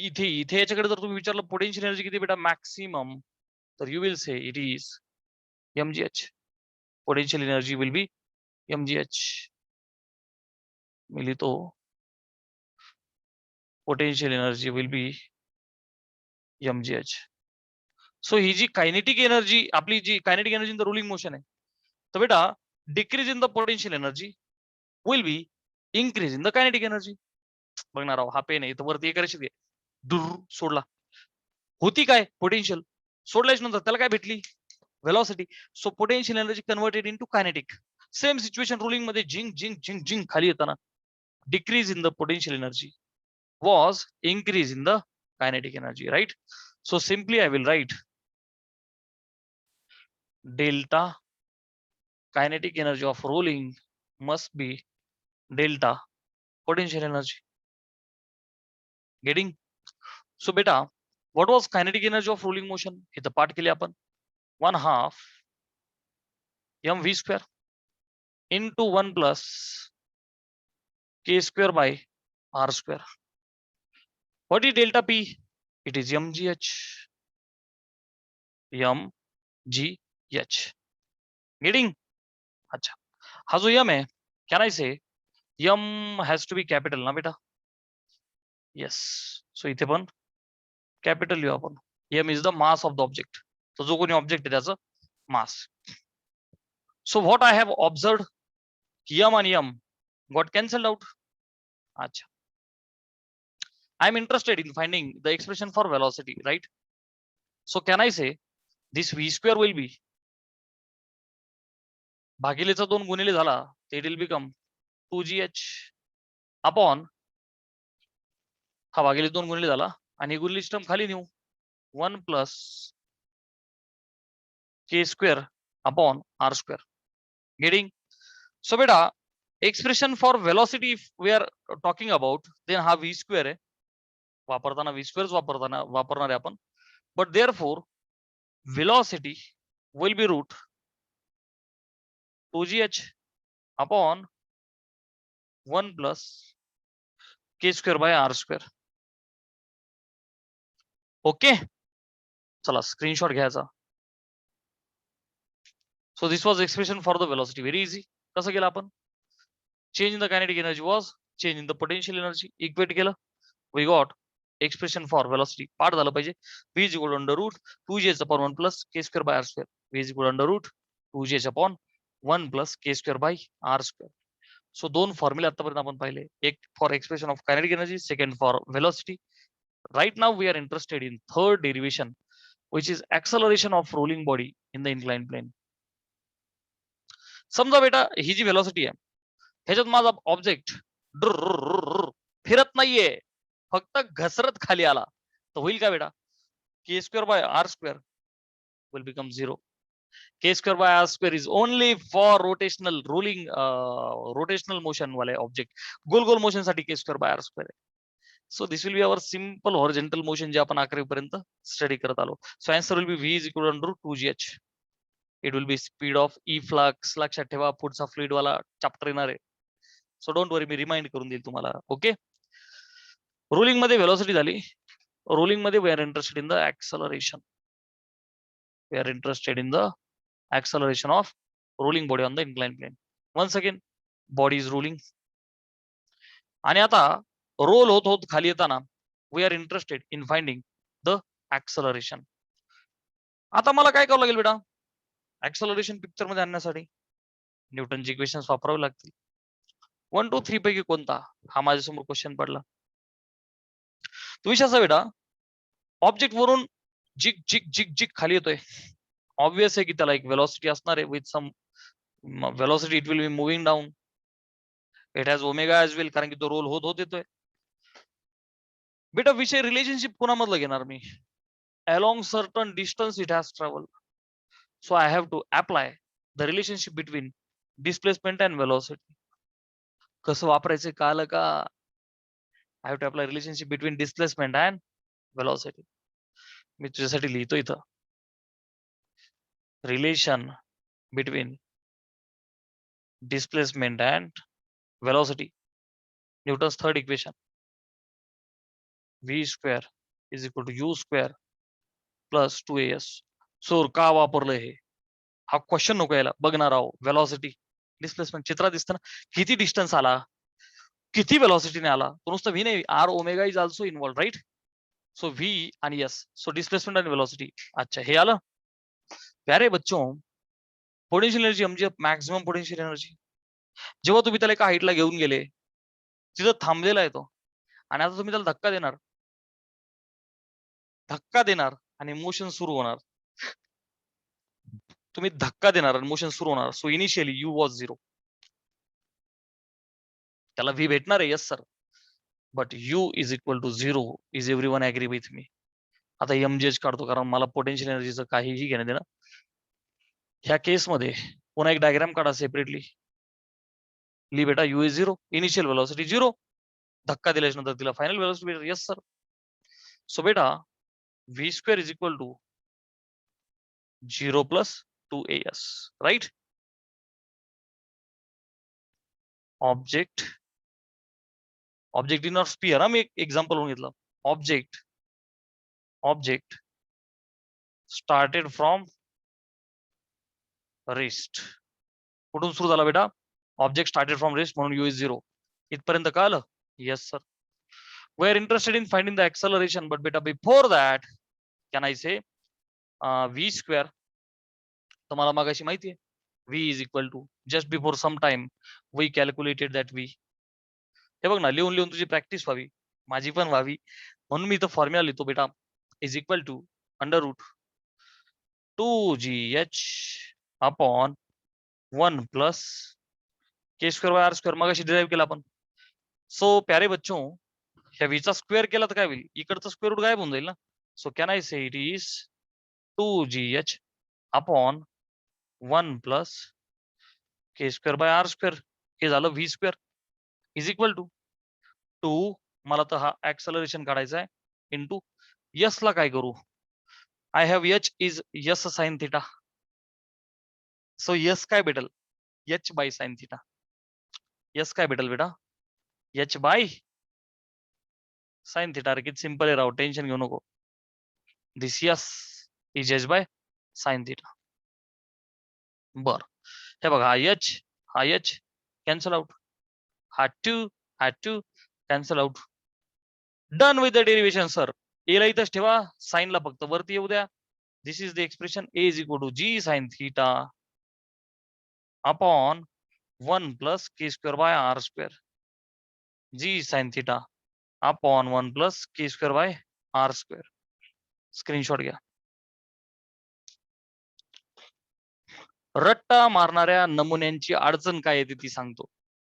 इथे इथे याच्याकडे जर तुम्ही विचारलं पोटेन्शियल एनर्जी किती बेटा, मॅक्सिमम, तर you will say it is mgh. Potential energy will be mgh. मी लिहितो potential energy will be mgh. So ही जी कायनेटिक एनर्जी, आपली जी kinetic energy in the rolling motion आहे, तर बेटा decrease in the potential energy will be increase in the kinetic energy. बघणार आहो, हा पेन आहे इथं वरती करायची दूर सोडला, होती काय पोटेन्शियल, सोडल्याच्या नंतर त्याला काय भेटली, velocity. So potential energy converted into kinetic. Same situation ruling मध्ये जिंक जिंक जिंक जिंक खाली येताना decrease in the potential energy was increase in the kinetic energy, right? So simply I will write delta kinetic energy of rolling must be delta potential energy. Getting? So beta, what was kinetic energy of rolling motion? हे तर पाठ केले आपण 1/2 mv square into 1 plus k square by r square. What is delta p? It is mgh. mgh. Getting? अच्छा, हा जो m है, can I say m has to be capital ना बेटा? Yes. So इथे पण capital लिहू आपण. m is the mass of the object. तो जो कोणी ऑब्जेक्ट आहे त्याचं mass. So what I have observed, m and m got cancelled out. अच्छा. I am interested in finding the expression for velocity, right? So can I say this v square will be भागिलेचा 2 गुणिले झाला, it will become 2gh upon हा भागिले 2 गुणिले झाला आणि गुणिले term खाली नेऊ 1 plus k square upon r square. Getting? So beta expression for velocity if we are talking about, then हा v square आहे, वापरताना v square वापरणार आहे आपण, but therefore velocity will be root 2gh upon 1 plus k square by r square. Okay, चला screenshot घ्यायचा. So this was expression for the velocity. Very easy. कसं केलं आपण? Change in the kinetic energy was change in the potential energy. Equate केलं. We got expression for velocity. पाठ झालं पाहिजे. V is equal to under root 2gh upon 1 plus k square by r square. V is equal to under root 2gh upon 1 plus k square by r square. So दोन फॉर्म्युले आतापर्यंत आपण पाहिले. एक for expression of kinetic energy, second for velocity. Right now we are interested in third derivation, which is acceleration of rolling body in the inclined plane. समजा बेटा ही जी velocity आहे ह्याच्यात माझा ऑब्जेक्ट फिरत नाहीये, फक्त घसरत खाली आला तर होईल का बेटा? K square by R square will become 0. K square by R square is only for rotational rolling rotational motion वाले ऑब्जेक्ट. गोल गोल मोशन साठी K square by R square आहे. So this will be our simple horizontal motion जे आपण 11वी पर्यंत study करत आलो. So answer will be v is equal to 2gh. It will be speed of E flux. लक्षात ठेवा पुढचा फ्लुइड वाला चॅप्टर येणार आहे. सो डोंट वरी, मी रिमाइंड करून देईल तुम्हाला. ओके, रोलिंग मध्ये व्हेलॉसिटी झाली. रोलिंग मध्ये we are interested in the acceleration. We are interested in the acceleration of rolling body on the incline plane. Once again body is rolling आणि आता roll होत होत खाली येताना we are interested in finding the acceleration. आता मला काय करावं लागेल बेटा? ऍक्सलरेशन पिक्चर मध्ये आणण्यासाठी न्यूटनची इक्वेशन्स वापरावे लागतील. 1, 2, 3 पैकी कोणता? हा माझ्यासमोर क्वेश्चन पडला. तो विषय असा बेटा, ऑब्जेक्ट वरून जिक जिक जिक जिक खाली येतोय. ऑब्वियस आहे की त्याला एक वेलोसिटी असणार आहे. With some velocity it will be moving down. It has omega as well, कारण की तो रोल होत होत येतोय. बेटा विषय रिलेशनशिप कोणामधलं घेणार मी? along certain distance it has traveled. So I have to apply the relationship between displacement and velocity. कसं वापरायचं कळलं का? I have to apply relationship between displacement and velocity. मी तुझ्यासाठी लिहितो इथं. Relation between displacement and velocity. Newton's third equation. V square is equal to U square plus 2as. So का वापरलं हे? हा क्वेश्चन नको यायला. बघणार आहो वेलॉसिटी डिस्प्लेसमेंट चित्रात दिसतं ना, किती डिस्टन्स आला, किती वेलॉसिटीने आला. तो नुसतं व्ही नाही, r omega is also involve, right? So v आणि एस. सो डिस्प्लेसमेंट आणि वेलॉसिटी. अच्छा, हे आलं. प्यारे बच्चों, पोटेन्शियल एनर्जी म्हणजे मॅक्सिमम पोटेन्शियल एनर्जी. जेव्हा तुम्ही त्याला एका हाईटला घेऊन गेले, तिथं थांबलेला आहे तो, आणि आता तुम्ही त्याला धक्का देणार आणि मोशन सुरू होणार. तुम्ही धक्का देणार आणि मोशन सुरू होणार. So initially u was 0. त्याला व्ही भेटणार आहे, yes sir, but u is equal to 0. Is everyone agree with me? आता एमजीएच काढतो कारण मला पोटेन्शियल एनर्जीचं काहीही घेणं देणं. ह्या केसमध्ये पुन्हा एक डायग्राम काढा सेपरेटली. ली बेटा यू इज 0, इनिशियल वेलोसिटी 0, धक्का दिल्याच्या नंतर तिला final velocity, yes sir. So बेटा V square is equal to 0 plus 2as, right. Object in sphere, मी एक एक्झाम्पल म्हणून घेतलं. Object started from rest. कुठून सुरू झाला बेटा? ऑब्जेक्ट स्टार्टेड फ्रॉम रेस्ट, म्हणून यू इज 0. इथपर्यंत कळलं? Yes sir. We are interested in finding the acceleration, but बेटा before that can I say V square. तुम्हाला मागाशी माहिती आहे V is equal to, just before some time we calculated that v. हे बघ ना, लिहून लिहून तुझी प्रॅक्टिस व्हावी, माझी पण व्हावी, म्हणून मी इथं फॉर्म्युला लिहितो बेटा. Is equal to under root 2gh upon 1 plus K square by R square. मगाशी डिराईव्ह केला आपण. सो प्यारे बच्चों, ह्या व्हीचा स्क्वेअर केला तर काय होईल? इकडचं स्क्वेअर रूट गायब होऊन जाईल ना. So can I say it is 2gh upon 1 plus K square by R square. हे झालं v square is equal to 2. मला तर हा ऍक्सलरेशन काढायचा आहे, इंटू यस ला काय करू? I have H is yes sine theta. So S काय भेटल? H by sine theta. S काय भेटल बेटा? H by sine theta. किती सिंपल आहे राव, टेन्शन घेऊ नको. This S is H by sine theta. बर, हे बघा, हा एच कॅन्सल आउट, हा two cancel out. Done with the derivation sir. एला इथंच ठेवा, साइनला फक्त वरती येऊ द्या. This is the expression A is equal to g sine theta upon 1 plus K square by R square. G sine theta upon 1 plus K square by R square. Screenshot घ्या. रट्टा मारणाऱ्या नमुन्यांची अडचण काय येते ती सांगतो.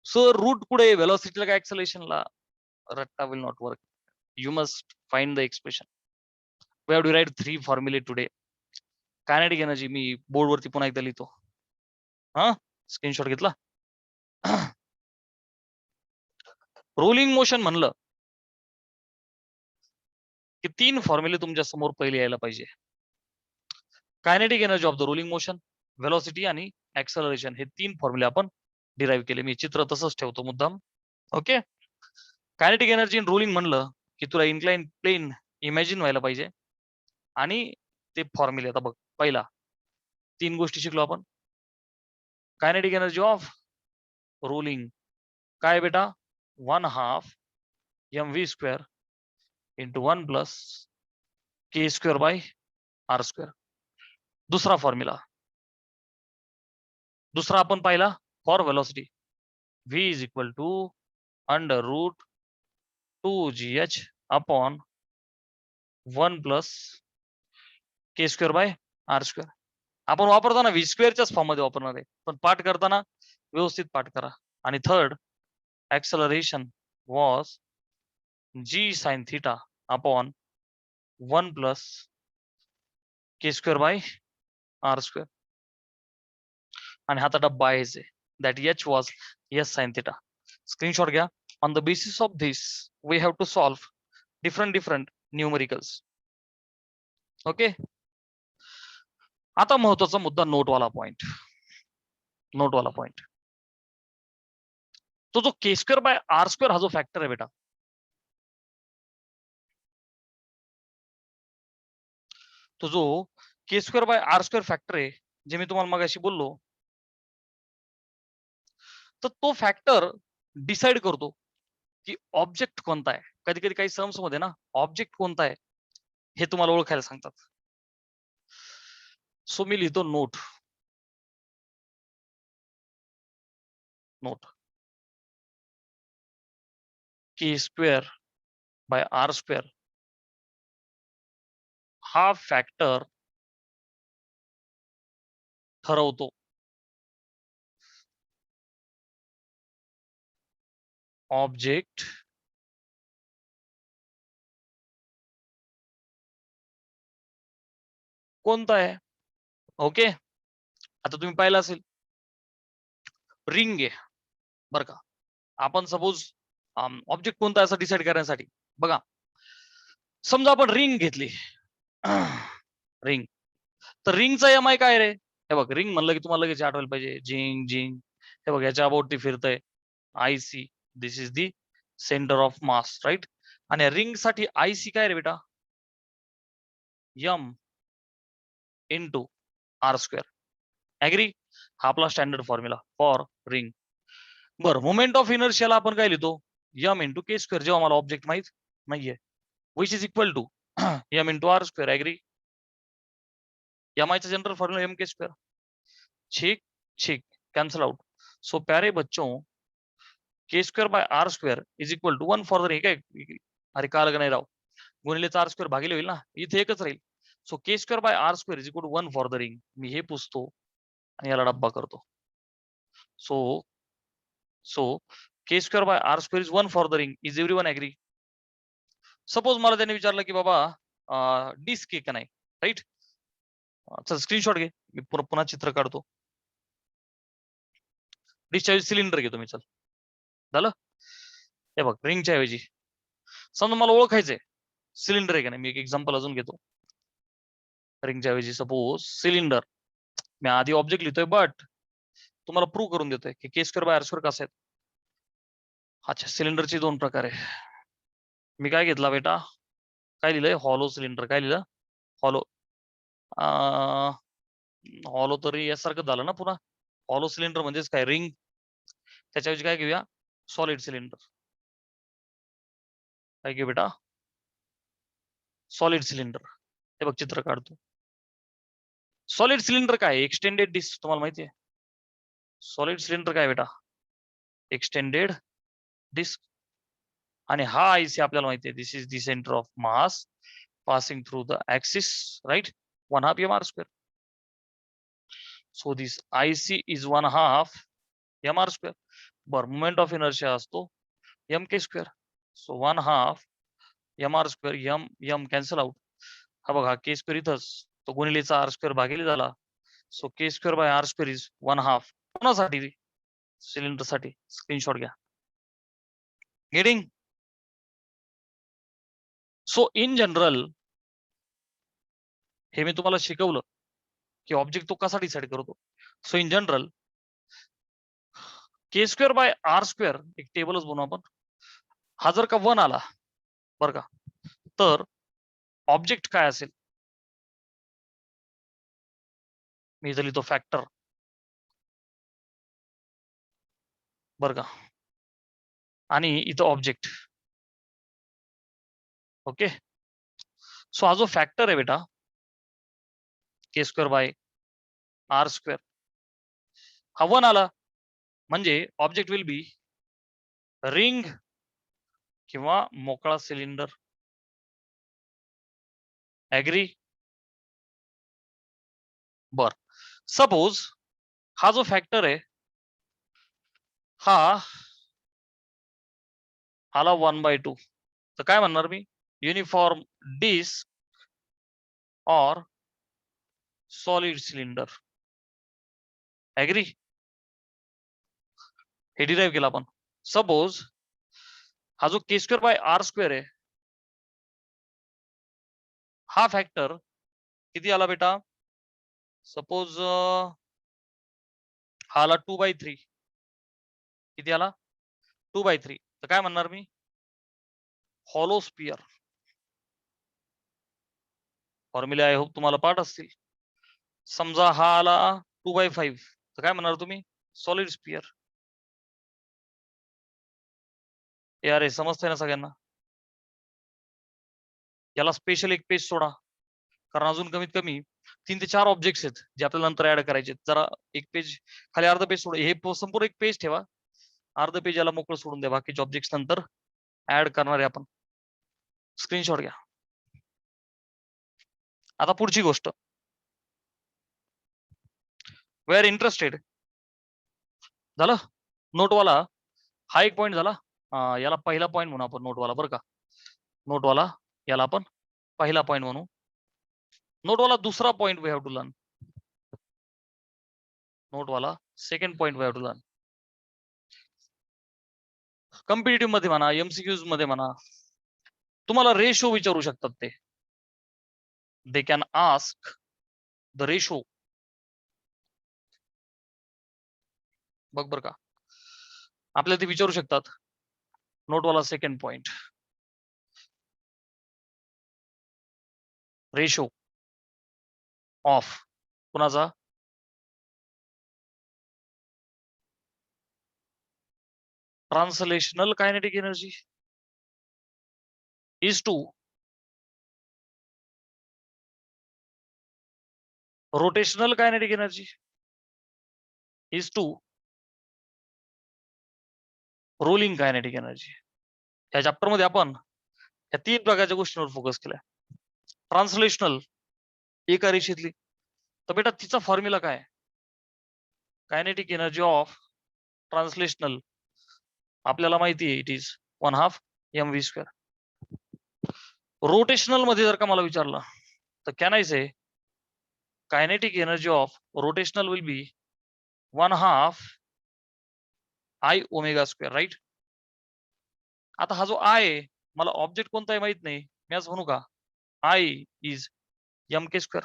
सर रूट कुठे? वेलॉसिटीला काय ऍक्सलेरेशनला? रट्टा will not work. You must find the expression. We have to write 3 formulae today. Kinetic energy me board वरती पुन्हा एकदा लिहितो. हा, स्क्रीनशॉट घेतला. रोलिंग मोशन म्हणलं की 3 फॉर्म्युले तुमच्या समोर पहिले यायला पाहिजे. Kinetic energy of the rolling motion, velocity आणि ऍक्सलरेशन, हे 3 फॉर्म्युले आपण डिराईव्ह केले. मी चित्र तसंच ठेवतो मुद्दाम. Okay. Kinetic energy in rolling म्हणलं की तुला इन्क्लाइन प्लेन इमॅजिन व्हायला पाहिजे. आणि ते फॉर्म्युले आता बघ, पहिला 3 गोष्टी शिकलो आपण. कायनेटिक एनर्जी ऑफ रोलिंग काय बेटा? 1/2 mv square into 1 plus K square by R square. दुसरा फॉर्म्युला, दुसरा आपण पाहिला for velocity, v is equal to under root 2gh upon 1 plus K square by R square. आपण वापरताना व्ही स्क्वेअरच्याच फॉर्म मध्ये वापरणार आहे, पण पाठ करताना व्यवस्थित पाठ करा. आणि third, acceleration was G sine theta upon 1 plus K square by R square. आणि हा तर डब्बा आहे that H was S sine theta. Screenshot घ्या. On the basis of this we have to solve different numericals. Okay. आता महत्वाचा मुद्दा, नोटवाला पॉइंट. तो जो K square by R square हा जो फॅक्टर आहे बेटा, तो जो K square by R square factor आहे, जे मी तुम्हाला मगाशी बोललो, तर तो फॅक्टर डिसाइड करतो की ऑब्जेक्ट कोणता आहे. कधी कधी काही टर्म्स मध्ये ना ऑब्जेक्ट कोणता आहे हे तुम्हाला ओळखायला सांगतात. सो मी लिहितो note k square by R square हा फॅक्टर ठरवतो. ऑब्जेक्ट कोणता आहे? ओके, आता तुम्ही पाहिलं असेल रिंग आहे बरं का. आपण सपोज ऑब्जेक्ट कोणता असं डिसाईड करण्यासाठी बघा, समजा आपण रिंग घेतली रिंग, तर रिंगचा एम आय काय रे? हे बघ, रिंग म्हणलं की तुम्हाला लगेच आठवायला पाहिजे जिंग जिंग. हे बघ, याच्या अबाउट ती फिरतंय. I C, this is the center of mass, right. आणि रिंग साठी आय सी काय रे बेटा? M into R square. Agree? हा आपला स्टँडर्ड फॉर्म्युला फॉर रिंग. बरं, मोमेंट ऑफ इनर्शियाला आपण काय लिहितो? एम इंटू के स्क्वेअर, जेव्हा मला ऑब्जेक्ट माहित नाहीये, which is equal to M into R square. Agree? M I चा general formula M K square. ठीक ठीक, कैंसल आउट. सो प्यारे बच्चों, K square by R square is equal to 1 for the ring. अरे का अलग नाही राव, गुणिले आर स्क्वेअर भागिले होईल ना, इथे एकच राहील. So K square by R square is equal to 1 for the ring. मी हे पुसतो आणि याला डब्बा करतो. So so K square by R square is 1 for the ring. Is everyone agree? Suppose मला त्याने विचारलं की बाबा डिस्क आहे का नाही, राईट. चल स्क्रीनशॉट घे, मी पुन्हा चित्र काढतो. डिस्कच्या ऐवजी सिलेंडर घेतो मी. चल झालं. हे बघ, रिंगच्या ऐवजी समजा मला ओळखायचंय सिलेंडर आहे का नाही. मी एक एक्झाम्पल अजून घेतो. रिंगच्या ऐवजी सपोज सिलेंडर. मी आधी ऑब्जेक्ट लिहितोय, बट तुम्हाला प्रूव्ह करून देतोय की के स्क्वेअर बाय आर स्क्वेअर कसं आहे. अच्छा, सिलेंडरचे दोन प्रकार आहे. मी काय घेतला बेटा, काय लिहिलंय? Hollow cylinder. काय लिहिलं? हॉलो. हॉलो तरी यासारखं झालं ना पुन्हा. हॉलो सिलेंडर म्हणजेच काय? रिंग. त्याच्याऐवजी काय घेऊया? Solid cylinder. काय घेऊ बेटा? Solid cylinder. हे बघ, चित्र काढतो. सॉलिड सिलेंडर काय? Extended disc. तुम्हाला माहिती आहे सॉलिड सिलेंडर काय बेटा? Extended disc. आणि हा आयसी आपल्याला माहिती आहे, this is the center of mass passing through the axis, right. 1/2 M R square. So this IC is 1/2 M R square. बर, मोमेंट ऑफ इनर्शिया असतो M K square. So 1/2 M R square. M m cancel out. हा बघा, के square इथंच, तो गुणिलेचा R square भागिले झाला. So K square by R square is 1/2. कोणासाठी? Cylinder साठी. स्क्रीनशॉट घ्या. गेटिंग? सो इन जनरल, हे मी तुम्हाला शिकवलं की ऑब्जेक्ट तो कसा डिसाइड करतो. So in general, k square by R square एक टेबलच बनवू आपण. हा जर का 1 आला बर का, तर ऑब्जेक्ट काय असेल? मी इथं लिहितो फॅक्टर बर का, आणि इथं ऑब्जेक्ट. ओके. सो हा जो फॅक्टर आहे बेटा, K square by R square, हा 1 आला म्हणजे ऑब्जेक्ट विल बी रिंग किंवा मोकळा सिलेंडर. ऍग्री? बर, सपोज हा जो फॅक्टर आहे हा आला 1/2, तर काय म्हणणार मी? युनिफॉर्म डिस्क और सॉलिड सिलेंडर. ऍग्री? हे डिराईव्ह केलं आपण. सपोज हा जो K square by R square आहे, हा फॅक्टर किती आला बेटा? सपोज हा आला 2/3. किती आला? 2/3. तर काय म्हणणार मी? Hollow sphere. फॉर्म्युले आय होप तुम्हाला पाठ असतील. समजा हा आला 2/5, तर काय म्हणणार तुम्ही? Solid sphere. यार हे समजतंय ना सगळ्यांना? याला स्पेशल एक पेज सोडा, कारण अजून कमीत कमी 3 ते 4 ऑब्जेक्ट्स आहेत जे आपल्याला नंतर ऍड करायचे. जरा एक पेज खाली, अर्ध पेज सोडा. हे संपूर्ण एक पेज ठेवा, अर्ध पेज याला मोकळं सोडून द्या. बाकीचे ऑब्जेक्ट्स नंतर ऍड करणार आहे आपण. स्क्रीनशॉट घ्या. आता पुढची गोष्ट, वी आर इंटरेस्टेड. झालं नोटवाला हा एक पॉईंट झाला. याला पहिला पॉईंट म्हणू आपण नोटवाला बरं का. नोटवाला याला आपण पहिला पॉईंट म्हणू. नोटवाला दुसरा point we have to learn. नोटवाला second point we have to learn. Competitive मध्ये म्हणा एमसीक्यूज मध्ये म्हणा तुम्हाला रेशो विचारू शकतात ते. They can ask the ratio. बघ बर का आपल्याला ते विचारू शकतात. नोटवाला सेकंड पॉइंट रेशो ऑफ कुणाचा translational kinetic energy is to rotational kinetic energy is to rolling kinetic energy. या चॅप्टर मध्ये आपण या तीन प्रकारच्या गोष्टींवर फोकस केलाय. ट्रान्सलेशनल एका रेषेतली तर बेटा तिचा फॉर्म्युला काय कायनेटिक एनर्जी ऑफ ट्रान्सलेशनल आपल्याला माहिती आहे इट इज 1/2 mv². रोटेशनल मध्ये जर का मला विचारलं तर can I say kinetic energy of rotational will be 1/2 I⍵². Right. आता हा जो आय आहे मला ऑब्जेक्ट कोणता आहे माहित नाही मी आज म्हणू का I इज mk².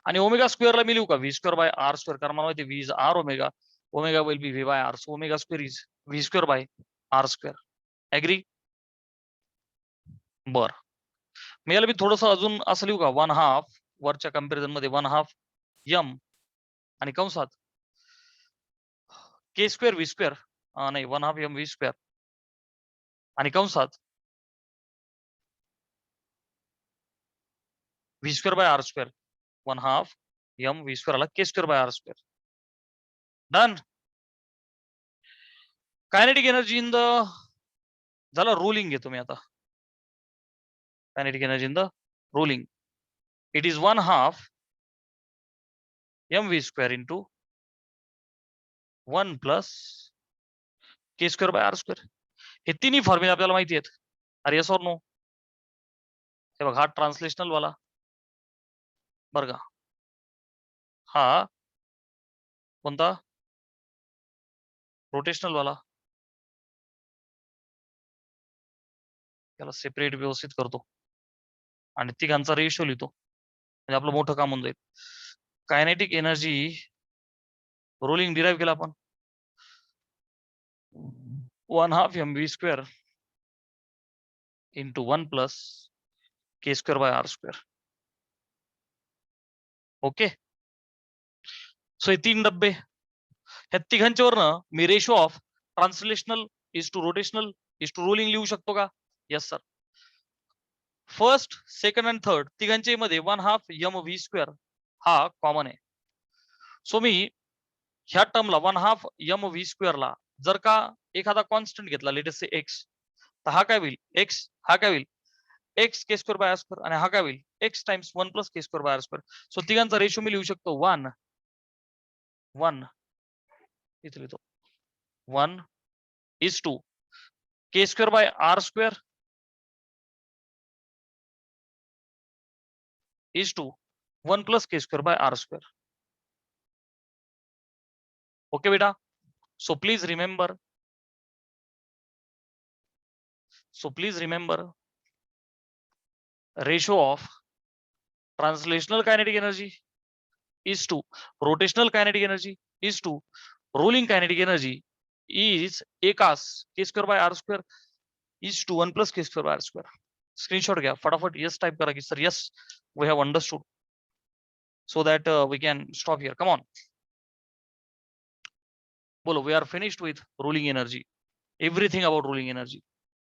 आणि ω² ला मी लिहू का v²/r². कारण मला माहिती v is r omega. Omega will be v/r. So ω² is v²/r². Agree. बर मी याला मी थोडस अजून असं लिहू का 1/2 वरच्या कंपॅरिझन मध्ये 1/2 m आणि कंसात k² v² नाही 1/2 mv² आणि कंसात v²/r². 1/2 mv² आला k²/r². Done. Kinetic energy in the झालं रोलिंग घेतो मी आता. Kinetic energy in the rolling it is 1/2 mv² into 1 plus k²/r². हे तिन्ही फॉर्म्युले आपल्याला माहिती आहेत. अरे येस ऑर नो. हे बघ हा ट्रान्सलेशनल वाला बरं का. हा कोणता रोटेशनल वाला. त्याला सेपरेट व्यवस्थित करतो आणि तिघांचा रेशो लिहितो म्हणजे आपलं मोठं काम होऊन जाईल. कायनेटिक एनर्जी रोलिंग डिराईव्ह केला आपण 1/2 mv² into 1 plus k²/r². Okay. So हे तीन डब्बे ह्या तिघांच्यावरनं मी ratio of translational is to rotational is to rolling लिहू शकतो का. Yes sir. फर्स्ट सेकंड आणि थर्ड तिघांच्या मध्ये 1/2 mv² हा कॉमन आहे. सो मी ह्या टर्मला 1/2 mv² ला जर का एखादा कॉन्स्टंट घेतला लेटेस्ट से x तर हा काय होईल x. हा काय होईल x k²/r² आणि हा काय होईल x टाइम्स 1 प्लस k²/r². सो तिघांचा रेशो मी लिहू शकतो 1 इथे लिहितो 1 is to k²/r² is to 1 plus k²/r². Okay beta. So please remember ratio of translational kinetic energy is to rotational kinetic energy is to rolling kinetic energy is एकास k²/r² is to 1 plus k²/r². Screenshot घ्या फटाफट yes type करा की sir yes we have understood so that we can stop here. Come on. Bolo, we are finished with rolling energy. Everything about rolling energy.